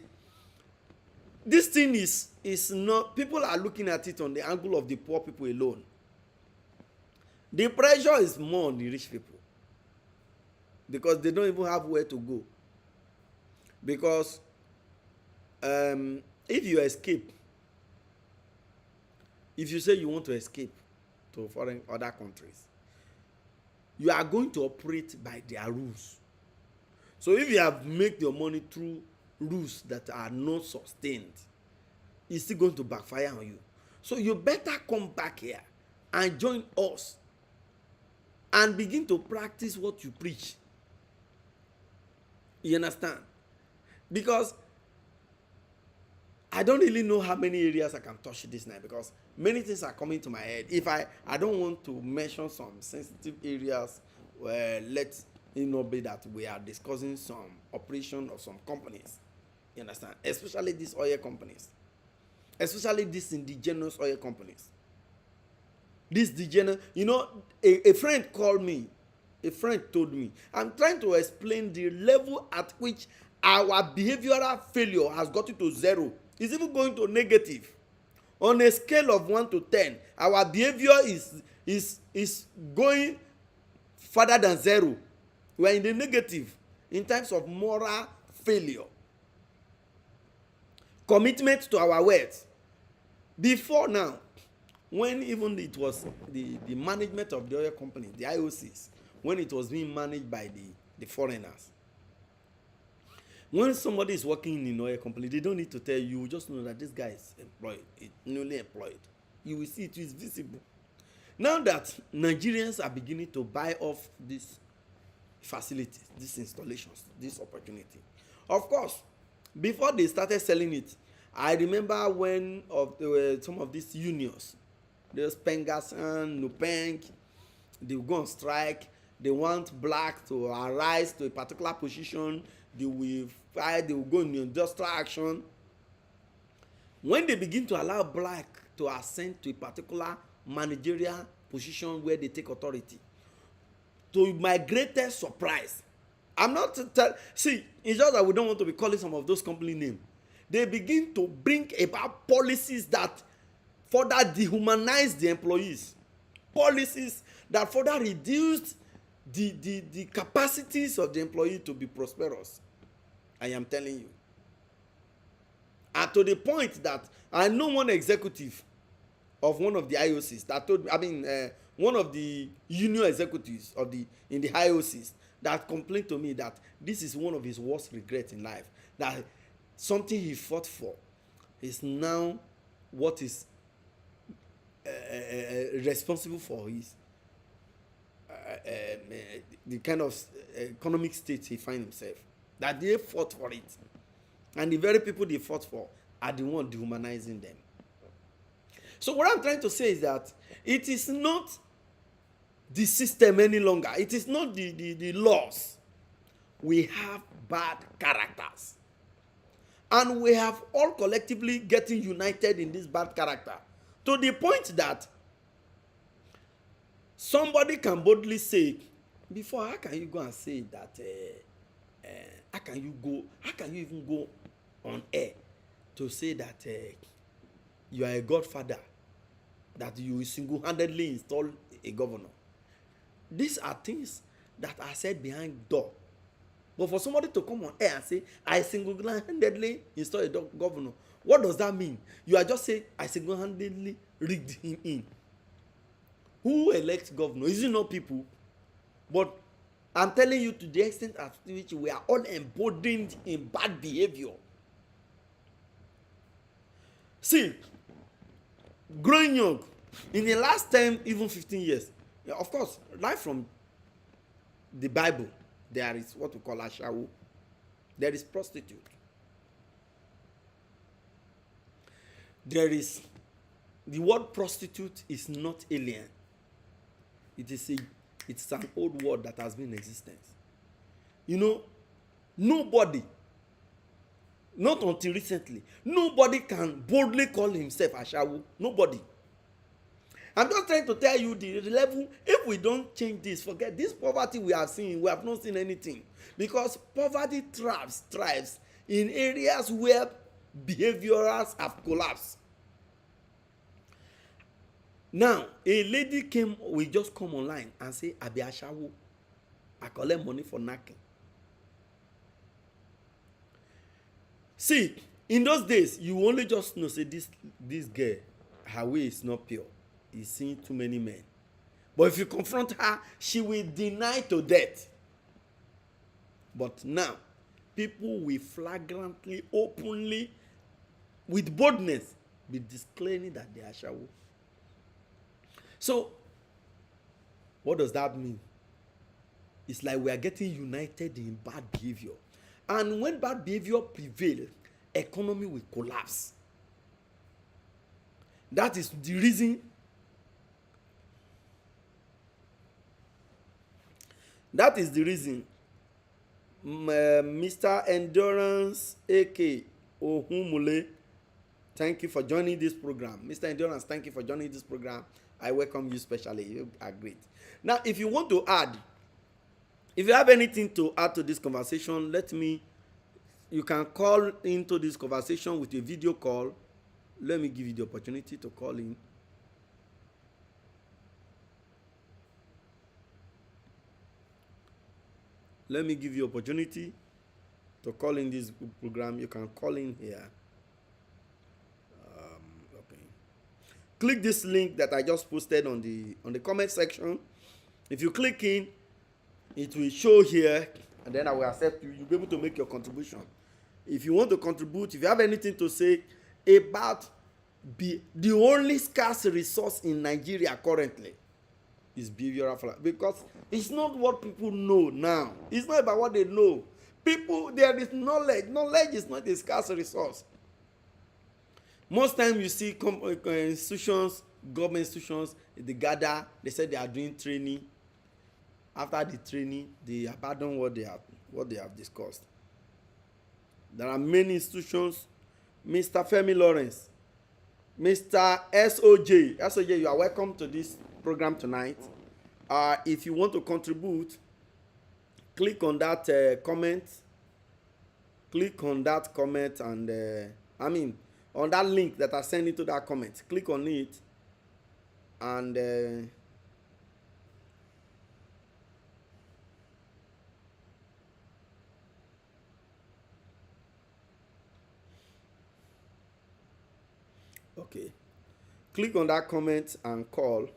this thing is not, people are looking at it on the angle of the poor people alone. The pressure is more on the rich people because they don't even have where to go. Because if you escape, if you say you want to escape to other countries, you are going to operate by their rules. So if you have made your money through rules that are not sustained, it's still going to backfire on you. So you better come back here and join us and begin to practice what you preach. You understand? Because I don't really know how many areas I can touch this night because many things are coming to my head. If I don't want to mention some sensitive areas where let it not be that we are discussing some operation of some companies. You understand? Especially these oil companies. Especially these indigenous oil companies. This indigenous, a friend called me A friend told me. I'm trying to explain the level at which our behavioral failure has gotten to zero. It's even going to negative. On a scale of 1 to 10, our behavior is going further than zero. We are in the negative in terms of moral failure. Commitment to our words. Before now, when even it was the management of the oil company, the IOCs, when it was being managed by the foreigners, when somebody is working in an oil company, they don't need to tell you, just know that this guy is employed, newly employed. You will see it is visible. Now that Nigerians are beginning to buy off these facilities, these installations, this opportunity, of course, before they started selling it, I remember when some of these unions, there's Pengasan, Nupeng, they will go on strike. They want black to arise to a particular position. They will fight. They will go into industrial action. When they begin to allow black to ascend to a particular managerial position where they take authority, to my greatest surprise, I'm not see, it's just that we don't want to be calling some of those company names. They begin to bring about policies that further dehumanize the employees, policies that further reduce the capacities of the employee to be prosperous. I am telling you. And to the point that I know one executive of one of the IOCs that told me, one of the union executives in the IOCs that complained to me that this is one of his worst regrets in life, that something he fought for is now what is responsible for his the kind of economic state he finds himself, that they fought for it, and the very people they fought for are the ones dehumanizing them. So what I'm trying to say is that it is not the system any longer. It is not the laws. We have bad characters, and we have all collectively getting united in this bad character, to the point that somebody can boldly say, before, how can you go and say that, how can you even go on air to say that you are a godfather, that you single-handedly install a governor? These are things that are said behind door. But for somebody to come on air and say, I single-handedly install a governor, what does that mean? You are just saying, I single-handedly rigged him in. Who elects governor? Is it not people? But I'm telling you, to the extent at which we are all emboldened in bad behavior. See, growing young, in the last 10, even 15 years, of course, right from the Bible, there is what we call ashawo. There is prostitute. There is, the word prostitute is not alien. It's an old word that has been in existence. You know, nobody, not until recently, nobody can boldly call himself ashawo. Nobody. I'm just trying to tell you the level. If we don't change this, forget this poverty we have seen. We have not seen anything, because poverty thrives in areas where behaviors have collapsed. Now, a lady will just come online and say, I be ashawo. I collect money for knacking. See, in those days, you only just know, say, this girl, her way is not pure. He's seeing too many men. But if you confront her, she will deny to death. But now, people will flagrantly, openly, with boldness, be declaring that they are ashawo. So, what does that mean? It's like we are getting united in bad behavior. And when bad behavior prevails, economy will collapse. That is the reason. That is the reason Mr. Endurance, A.K. Ohumule, thank you for joining this program. Mr. Endurance, thank you for joining this program. I welcome you specially. You are great. Now, if you want to add, If you have anything to add to this conversation, you can call into this conversation with a video call. Let me give you the opportunity to call in. Let me give you opportunity to call in this program. You can call in here. Okay. Click this link that I just posted on the comment section. If you click in, it will show here, and then I will accept you. You'll be able to make your contribution. If you want to contribute, if you have anything to say about the only scarce resource in Nigeria currently is behavioral philosophy, because it's not what people know now. It's not about what they know. There is knowledge. Knowledge is not a scarce resource. Most times you see institutions, government institutions, they gather, they say they are doing training. After the training, they abandon what they have discussed. There are many institutions. Mr. Femi Lawrence, Mr. SOJ, you are welcome to this program tonight. If you want to contribute, click on that comment. Click on that comment and on that link that I sent into that comment. Click on it and okay. Click on that comment and call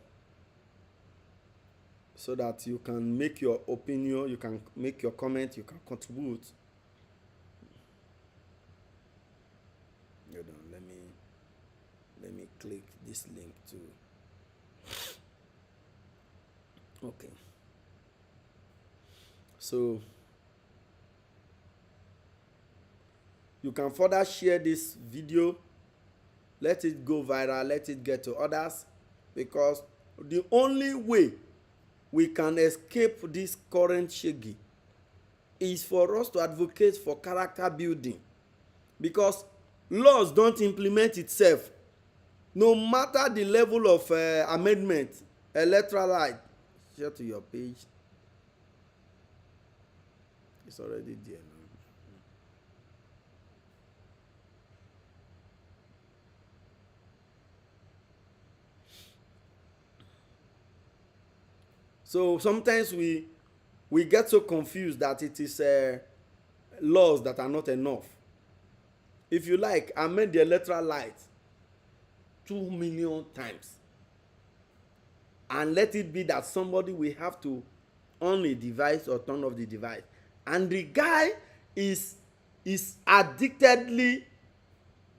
so that you can make your opinion, you can make your comment, you can contribute. Hold on, let me click this link too. Okay. So you can further share this video. Let it go viral, let it get to others, because the only way we can escape this current shaggy is for us to advocate for character building, because laws don't implement itself. No matter the level of amendment, electoral right, share to your page. It's already there now. So sometimes we get so confused that it is laws that are not enough. If you like, amend the electoral light 2 million times and let it be that somebody will have to on a device or turn off the device, and the guy is addictedly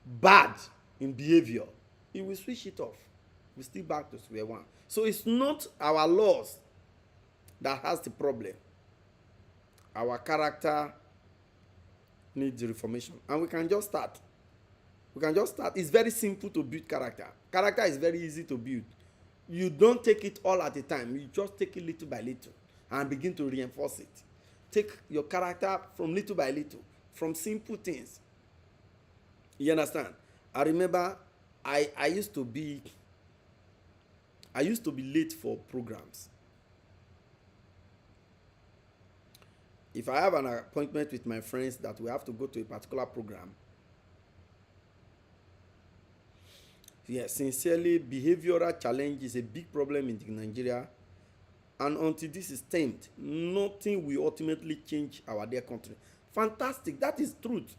bad in behavior, he will switch it off. We still back to square one. So it's not our laws that has the problem. Our character needs reformation, and we can just start. It's very simple to build character. Character is very easy to build. You don't take it all at a time. You just take it little by little and begin to reinforce it. Take your character from little by little, from simple things. You understand? I remember I used to be late for programs. If I have an appointment with my friends that we have to go to a particular program, yes, sincerely, behavioral challenge is a big problem in Nigeria, and until this is tamed, nothing will ultimately change our dear country. Fantastic, that is truth,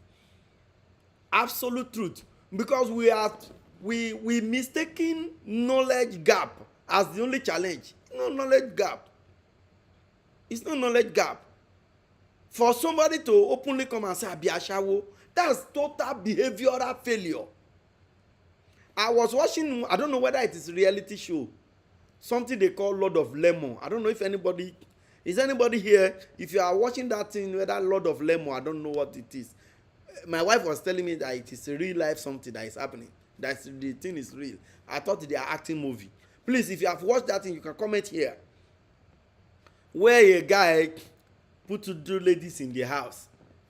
absolute truth, because we mistaking knowledge gap as the only challenge. No knowledge gap. It's no knowledge gap. For somebody to openly come and say abiashawo, that's total behavioral failure. I was watching, I don't know whether it is a reality show, something they call Lord of Lemon. I don't know if anybody here, if you are watching that thing, whether Lord of Lemon, I don't know what it is. My wife was telling me that it is a real life something that is happening, that the thing is real. I thought they are acting movie. Please, if you have watched that thing, you can comment here. Where a guy put 2 ladies in the house,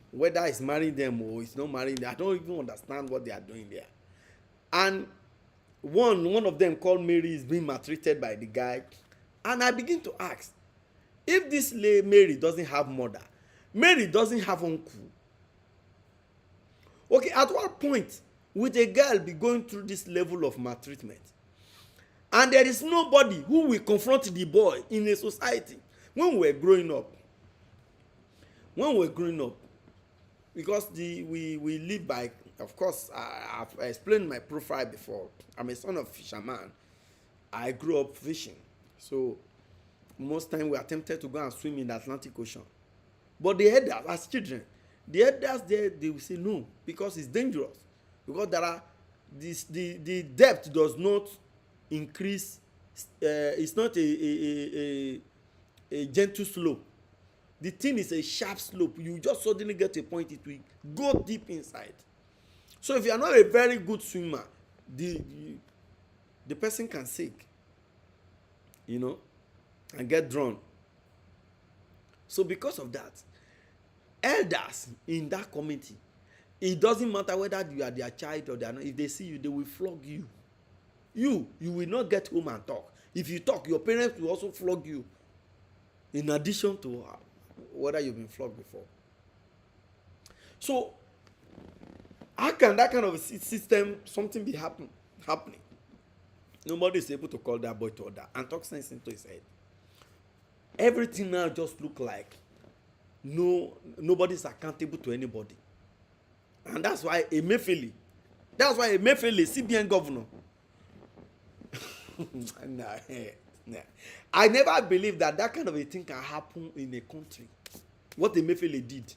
whether he's marrying them or he's not marrying them, I don't even understand what they are doing there. And one of them called Mary is being maltreated by the guy, and I begin to ask, If this Mary doesn't have mother, Mary doesn't have uncle. Okay, at what point would a girl be going through this level of maltreatment? And there is nobody who will confront the boy in a society. When we were growing up, because we live by, of course, I've explained my profile before. I'm a son of fisherman. I grew up fishing, so most time we attempted to go and swim in the Atlantic Ocean. But the elders, as children, the elders there, they will say no, because it's dangerous, because there are the depth does not increase. It's not a gentle slope. The thing is a sharp slope. You just suddenly get a point, it will go deep inside. So if you are not a very good swimmer, the person can sink, and get drawn. So because of that, elders in that community, it doesn't matter whether you are their child or they are not. If they see you, they will flog you. You will not get home and talk. If you talk, your parents will also flog you, in addition to whether you've been flogged before. So how can that kind of a system, something be happening? Nobody is able to call that boy to order and talk sense into his head. Everything now just look like nobody's accountable to anybody. And that's why Emefiele, CBN governor. Nah. I never believed that kind of a thing can happen in a country. What Emefiele did,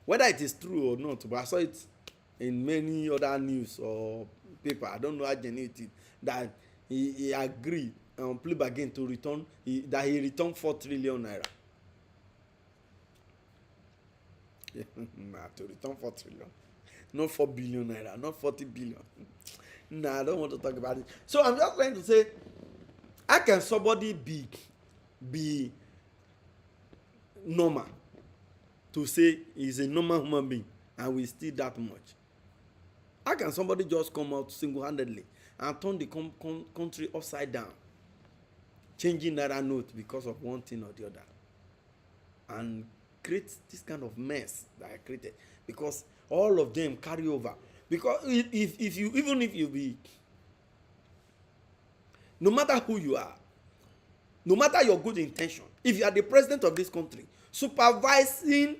whether it is true or not, but I saw it in many other news or paper. I don't know how genuine it is, that he agreed on plea bargain to return, that he returned 4 trillion naira. To return 4 trillion, not 4 billion naira, not 40 billion. I don't want to talk about it. So I'm just trying to say, how can somebody be normal to say he's a normal human being and we steal that much? How can somebody just come out single-handedly and turn the country upside down, changing naira note because of one thing or the other, and create this kind of mess that I created? Because all of them carry over. Because if you be, no matter who you are, no matter your good intention, if you are the president of this country, supervising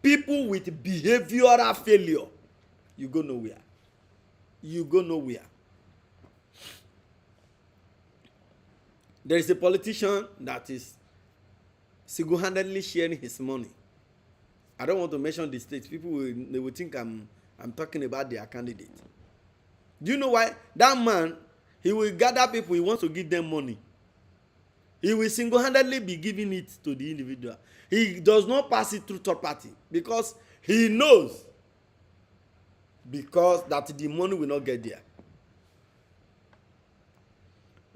people with behavioral failure, you go nowhere. There is a politician that is single-handedly sharing his money. I don't want to mention the state. People will think I'm talking about their candidate. Do you know why? That man, he will gather people, he wants to give them money. He will single-handedly be giving it to the individual. He does not pass it through third party, because he knows that the money will not get there.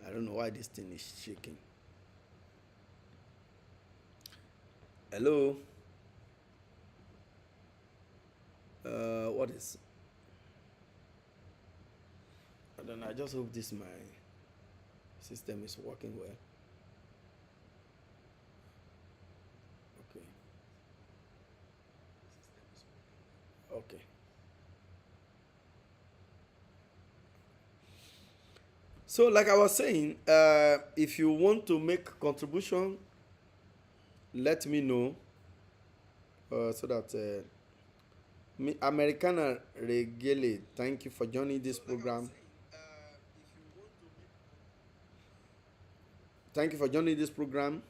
I don't know why this thing is shaking. Hello? What is? I don't know. I just hope my system is working well. Okay. So, like I was saying, if you want to make contribution, let me know, so that Americana Regale, thank you for joining this program. Thank you for joining this program.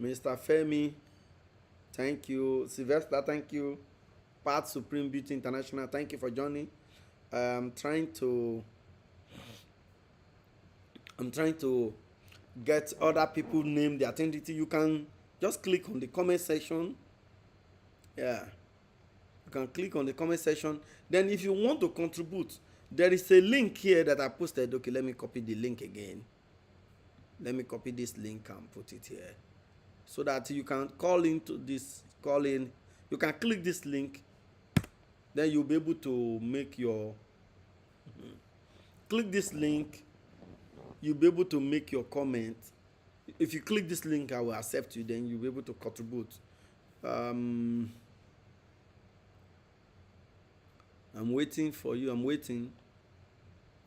Mr. Femi, thank you. Sylvester, thank you. Pat Supreme Beauty International, thank you for joining. I'm trying to get other people name their identity. You can just click on the comment section. Yeah, you can click on the comment section. Then if you want to contribute, there is a link here that I posted. Okay, let me copy the link again. Let me copy this link and put it here, so that you can you can click this link, then you'll be able to make your click this link, you'll be able to make your comment. If you click this link, I will accept you, then you'll be able to contribute. I'm waiting for you. I'm waiting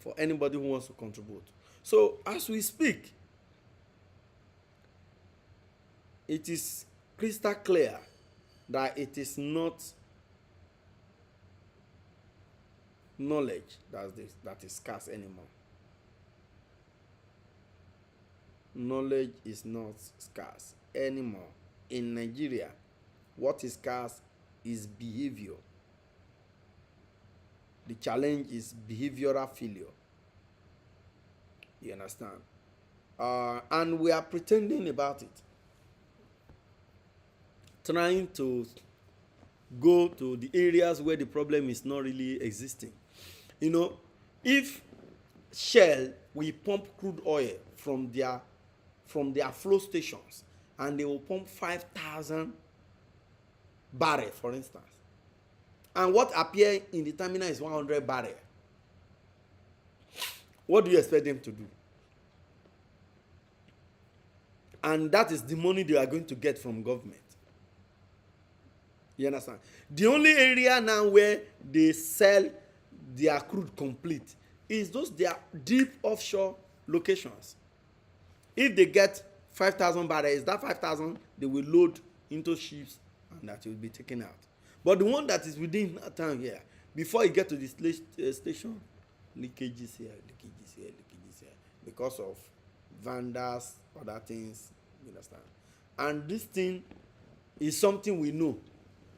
for anybody who wants to contribute. So as we speak, it is crystal clear that it is not knowledge that is scarce anymore. Knowledge is not scarce anymore. In Nigeria, what is scarce is behavior. The challenge is behavioral failure. You understand? And we are pretending about it. Trying to go to the areas where the problem is not really existing. You know, if Shell will pump crude oil from their flow stations, and they will pump 5,000 barrels, for instance, and what appear in the terminal is 100 barrels, what do you expect them to do? And that is the money they are going to get from government. You understand? The only area now where they sell their crude complete is those their deep offshore locations. If they get 5,000 barrels, that 5,000 they will load into ships and that will be taken out. But the one that is within that town here, before you get to the station, leakages here, because of vandals, other things, you understand? And this thing is something we know.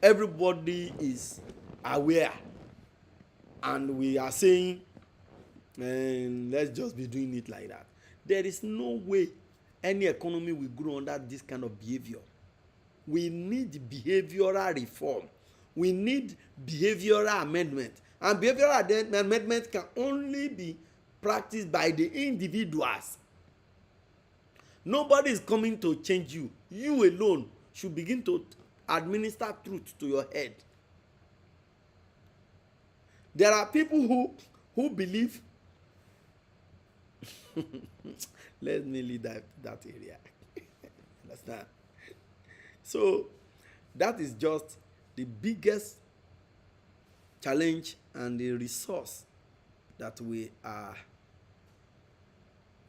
Everybody is aware, and we are saying, let's just be doing it like that. There is no way any economy will grow under this kind of behavior. We need behavioral reform. We need behavioral amendment. And behavioral amendment can only be practiced by the individuals. Nobody is coming to change you. You alone should begin to administer truth to your head. There are people who believe let me leave that area. Understand? So that is just the biggest challenge and the resource that we are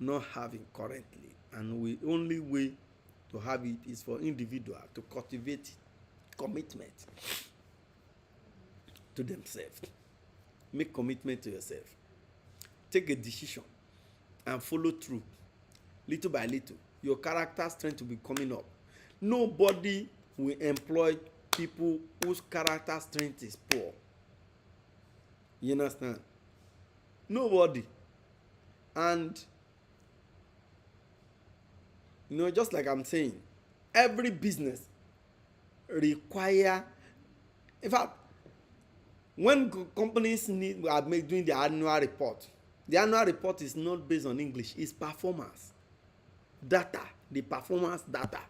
not having currently, and the only way to have it is for individual to cultivate commitment to themselves. Make commitment to yourself. Take a decision and follow through. Little by little, your character strength will be coming up. Nobody will employ people whose character strength is poor. You understand? Nobody. And just like I'm saying, every business require, in fact, when companies are doing their annual report, the annual report is not based on English, it's performance data. The performance data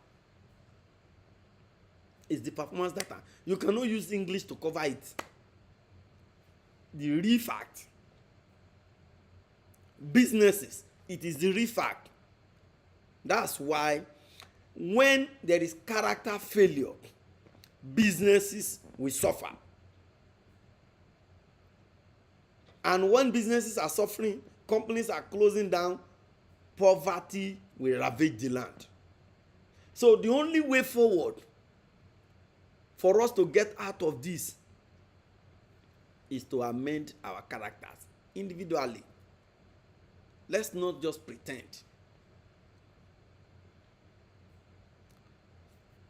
is the performance data. You cannot use English to cover it. The real fact. Businesses, it is the real fact. That's why when there is character failure, businesses will suffer. And when businesses are suffering, companies are closing down, poverty will ravage the land. So the only way forward for us to get out of this is to amend our characters individually. Let's not just pretend.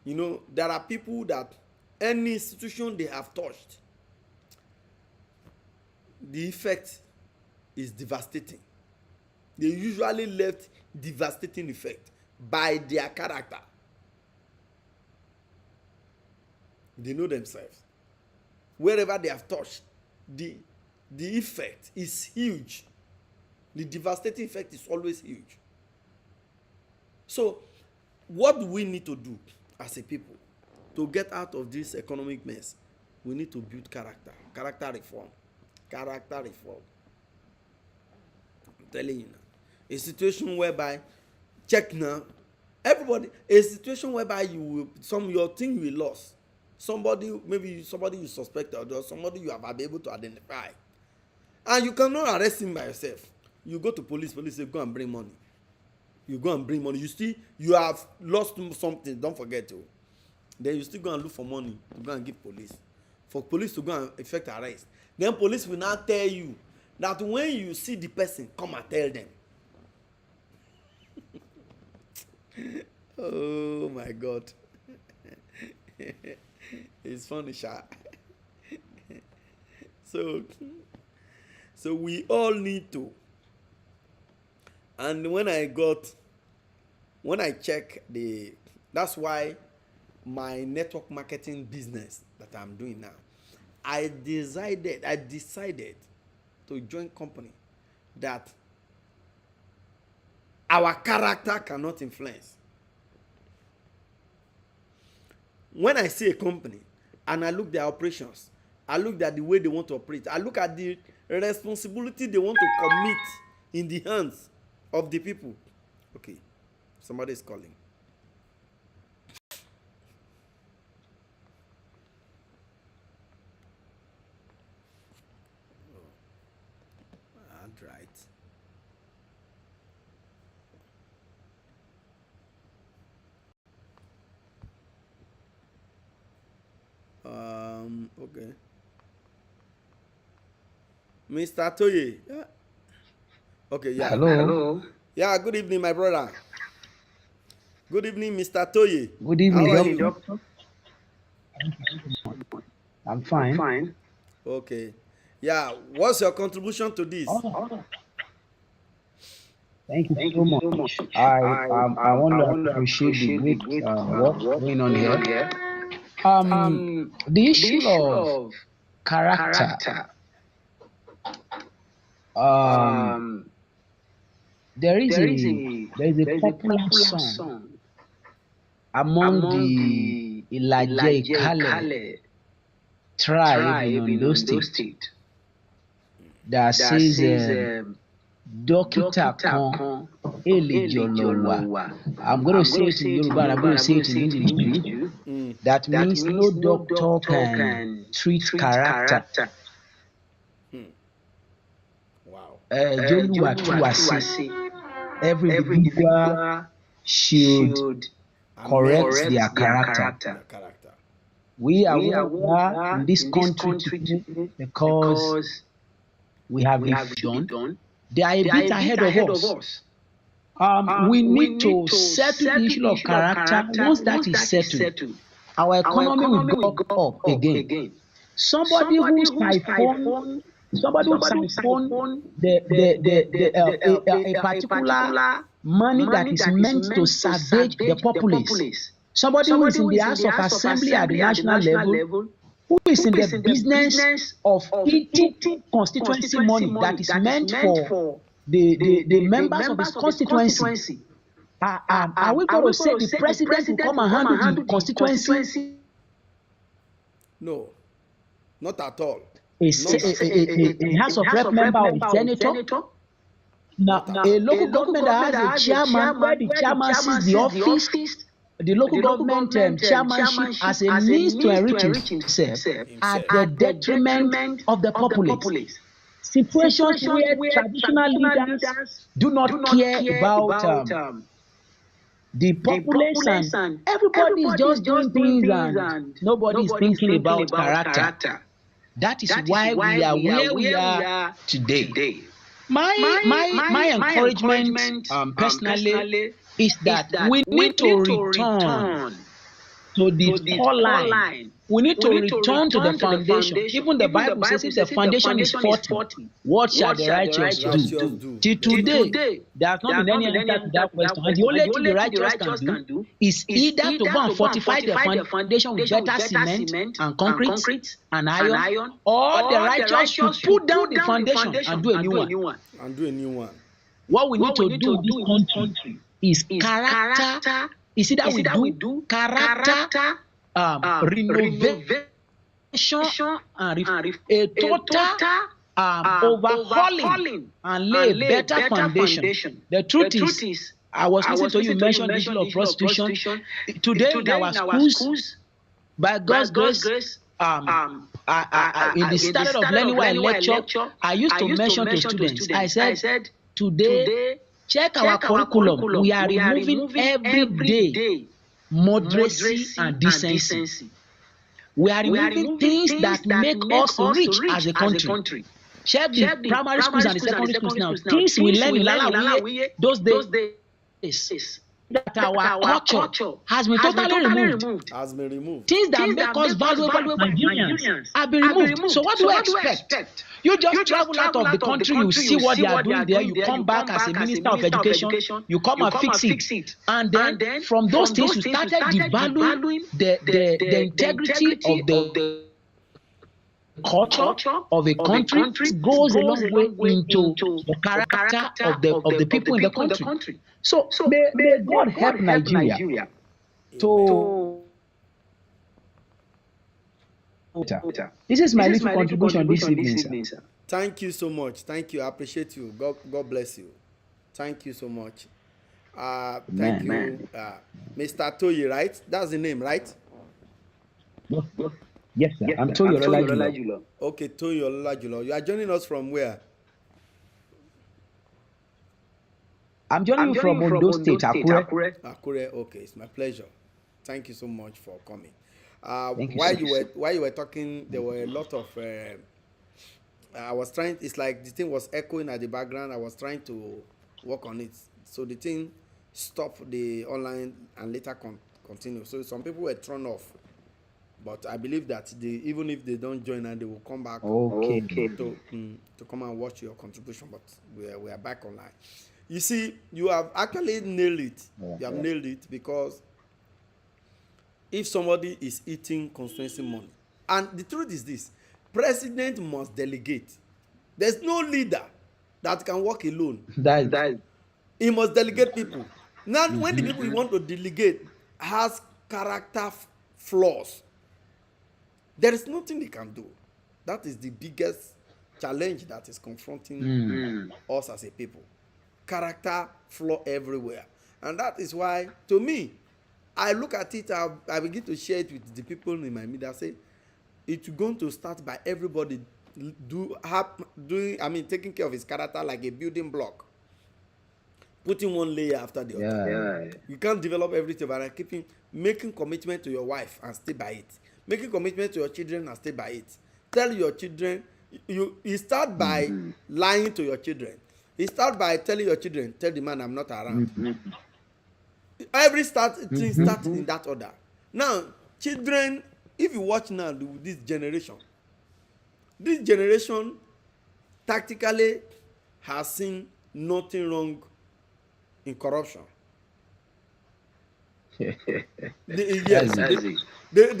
There are people that any institution they have touched, the effect is devastating. They usually left devastating effect by their character. They know themselves. Wherever they have touched, the effect is huge. The devastating effect is always huge. So, what do we need to do as a people to get out of this economic mess? We need to build character reform. Character reform. I'm telling you now. A situation whereby, check now, everybody, a situation whereby you will, your thing will lost. Somebody, maybe somebody you suspect or somebody you have been able to identify, and you cannot arrest him by yourself. You go to police, police say go and bring money. You go and bring money. You still, you have lost something, don't forget o. Then you still go and look for money to go and give police, for police to go and effect arrest. Then police will now tell you that when you see the person, come and tell them. Oh my God. It's funny, sha. So we all need to. And when I check that's why my network marketing business that I'm doing now, I decided to join company that our character cannot influence. When I see a company and I look at their operations, I look at the way they want to operate, I look at the responsibility they want to commit in the hands of the people. Okay, somebody is calling. Right. Okay. Mr. Toye. Yeah. Okay, yeah. Hello. Yeah, good evening, my brother. Good evening, Mr. Toye. Good evening, How are you? doctor. I'm fine. Okay. Yeah, what's your contribution to this? Oh, thank you so much. I want to appreciate the great work going on here. The issue of character. There is a popular song among the Ilaje tribe in Ondo State that says Dókítà kan èlejò wa. I'm going to say it in Yoruba and I'm going to say it in English. That means no doctor can treat character. Wow. Joluwa Tuwase. Every individual should correct their character. We are where we are in this country today because we have been done. They are a bit ahead of us. We need to settle the issue of character. Once that is settled, our economy will go up again. Somebody who siphon a particular money that is meant to salvage the populace. Somebody who is in the House of Assembly at the national level, who is in the business of eating constituency money that is meant for the members of his constituency. Are we going to say the president will come and handle the constituency? No, not at all. A House of Rep member or a senator? Now, a local government that has a chairman, where the chairman sees the office, the local government chairmanship as a means to enrich himself at the detriment of the populace. Situations where traditional leaders do not care about the populace and everybody is just doing things and nobody is thinking about character. That is why we are where we are today. My encouragement personally is that we need to return to the core line. We need to return to the foundation. Even the Bible says if the foundation is faulty, what shall the righteous do? Till today, there has not been any answer to that question. And the only thing the righteous can do is either to go and fortify the foundation with better cement and concrete and iron, or the righteous should put down the foundation and do a new one. What we need to do in this country is character. Is it that we do character renovation and a total overhauling and lay better foundation. The truth is, I was listening to you mention the issue of prostitution. Today in our schools, by God's grace, in the standard of learning where I lecture, I used to mention to students, I said, today, check our curriculum. We are removing every day modesty and decency. We are removing things that make us rich as a country. Check the primary schools and the secondary schools now. Things we learn in Lalawiye those days that our culture has been totally removed. Has been removed. Things that make us valuable Nigerians have been removed. So what do we expect? You just travel out of the country, you see what they are doing there, you come back as a minister of education, you come and fix it. And then from those things, you started devaluing the integrity of the culture of a country. Goes a long way into the character of the people in the country. So may God help Nigeria to. This is my little contribution this evening, sir. Thank you so much. Thank you. I appreciate you. God bless you. Thank you so much. Thank you, Mr. Toyi, right? That's the name, right? Yes, sir. I'm Toyi Ololajulo. Okay, Toyi Ololajulo. You are joining us from where? I'm joining you from Ondo State, Akure. Akure. Okay, it's my pleasure. Thank you so much for coming. While you were talking, there were a lot of. I was trying. It's like the thing was echoing at the background. I was trying to work on it, so the thing stopped the online and later continue. So some people were thrown off, but I believe that even if they don't join, and they will come back. Okay. To come and watch your contribution. But we are back online. You see, you have actually nailed it. You have nailed it, because if somebody is eating constituency money, and the truth is this, president must delegate. There's no leader that can work alone. He must delegate people. Now, when the people you want to delegate has character flaws, there is nothing they can do. That is the biggest challenge that is confronting us as a people. Character flaw everywhere. And that is why, to me, I look at it, I begin to share it with the people in my media. I say, it's going to start by everybody taking care of his character like a building block. Putting one layer after the other. You can't develop everything by making commitment to your wife and stay by it. Making commitment to your children and stay by it. Tell your children, you start by lying to your children. You start by telling your children, tell the man I'm not around. Every thing starts in that order. Now, children, if you watch now this generation tactically has seen nothing wrong in corruption. They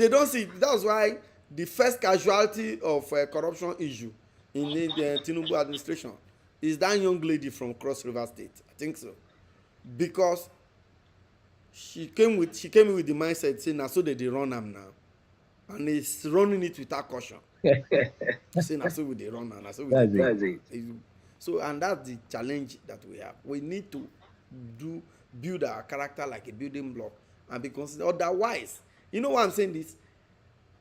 don't see it. That's why the first casualty of corruption issue in the Tinubu administration is that young lady from Cross River State. I think so, because she came in with the mindset saying, "Now so they run am now," and he's running it without caution. Saying, "Now so we they run now, so we they." So, and that's the challenge that we have. We need to build our character like a building block and be considered. Otherwise, you know why I'm saying this?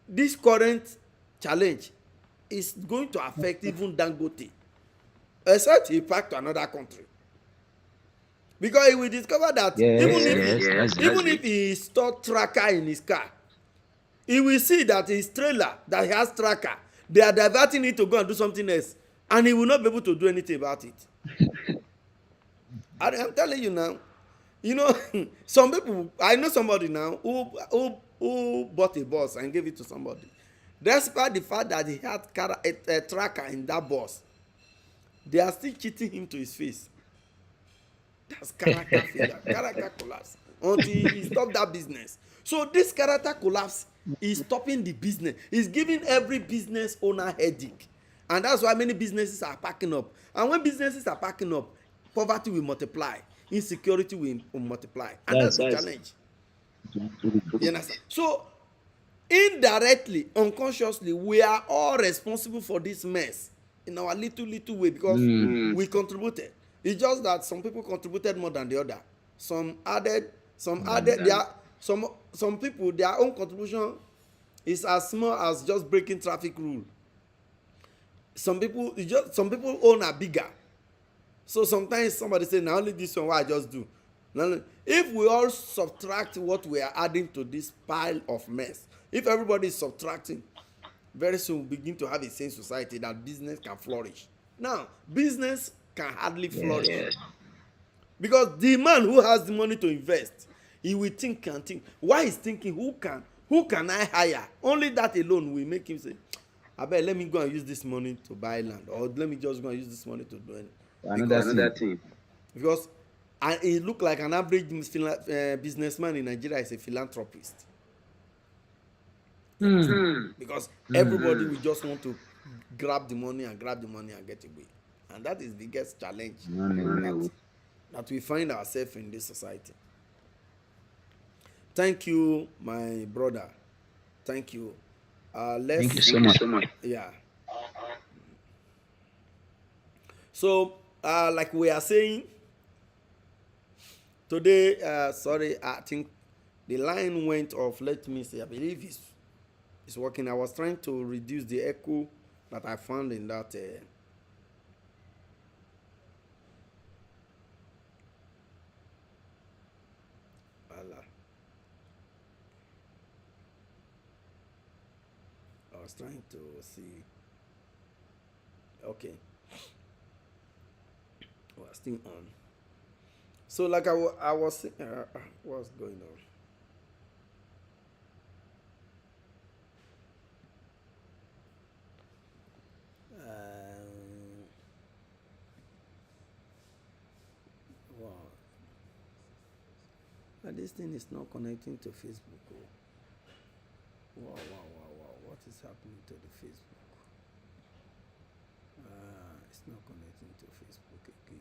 This current challenge is going to affect even Dangote, except he packed to another country. Because he will discover that even if he installed tracker in his car, he will see that his trailer that he has tracker, they are diverting it to go and do something else, and he will not be able to do anything about it. I'm telling you now, you know, some people, I know somebody now who bought a bus and gave it to somebody. Despite the fact that he had a tracker in that bus, they are still cheating him to his face. That's character failure, character collapse, until he stop that business. So this character collapse is stopping the business. It's giving every business owner headache, and that's why many businesses are packing up. And when businesses are packing up, poverty will multiply, insecurity will multiply, and that's the challenge. You understand? So indirectly, unconsciously, we are all responsible for this mess in our little way because we contributed. It's just that some people contributed more than the other. Some added, some added. There are some people, their own contribution is as small as just breaking traffic rule. Some people own are bigger. So sometimes somebody say na only this one wey I just do. Now, if we all subtract what we are adding to this pile of mess, if everybody is subtracting, very soon we begin to have a sane society that business can flourish. Now business can hardly flourish. Yes. Because the man who has the money to invest, he will think and think. Why is thinking who can I hire? Only that alone will make him say, abeg let me go and use this money to buy land, or let me just go and use this money to do it. Another thing. Because and he look like an average businessman in Nigeria is a philanthropist. Because everybody will just want to grab the money and get away, and that is the biggest challenge that we find ourselves in this society. Thank you, my brother. Thank you. Thank you so much. Yeah. So, like we are saying today, sorry, I think the line went off. Let me see. I believe it's working. I was trying to reduce the echo that I found in that. I was trying to see. Okay. We're still on. So, like I was, what's going on? Wow. And this thing is not connecting to Facebook. Oh. Wow. What is happening to the Facebook? It's not connecting to Facebook again.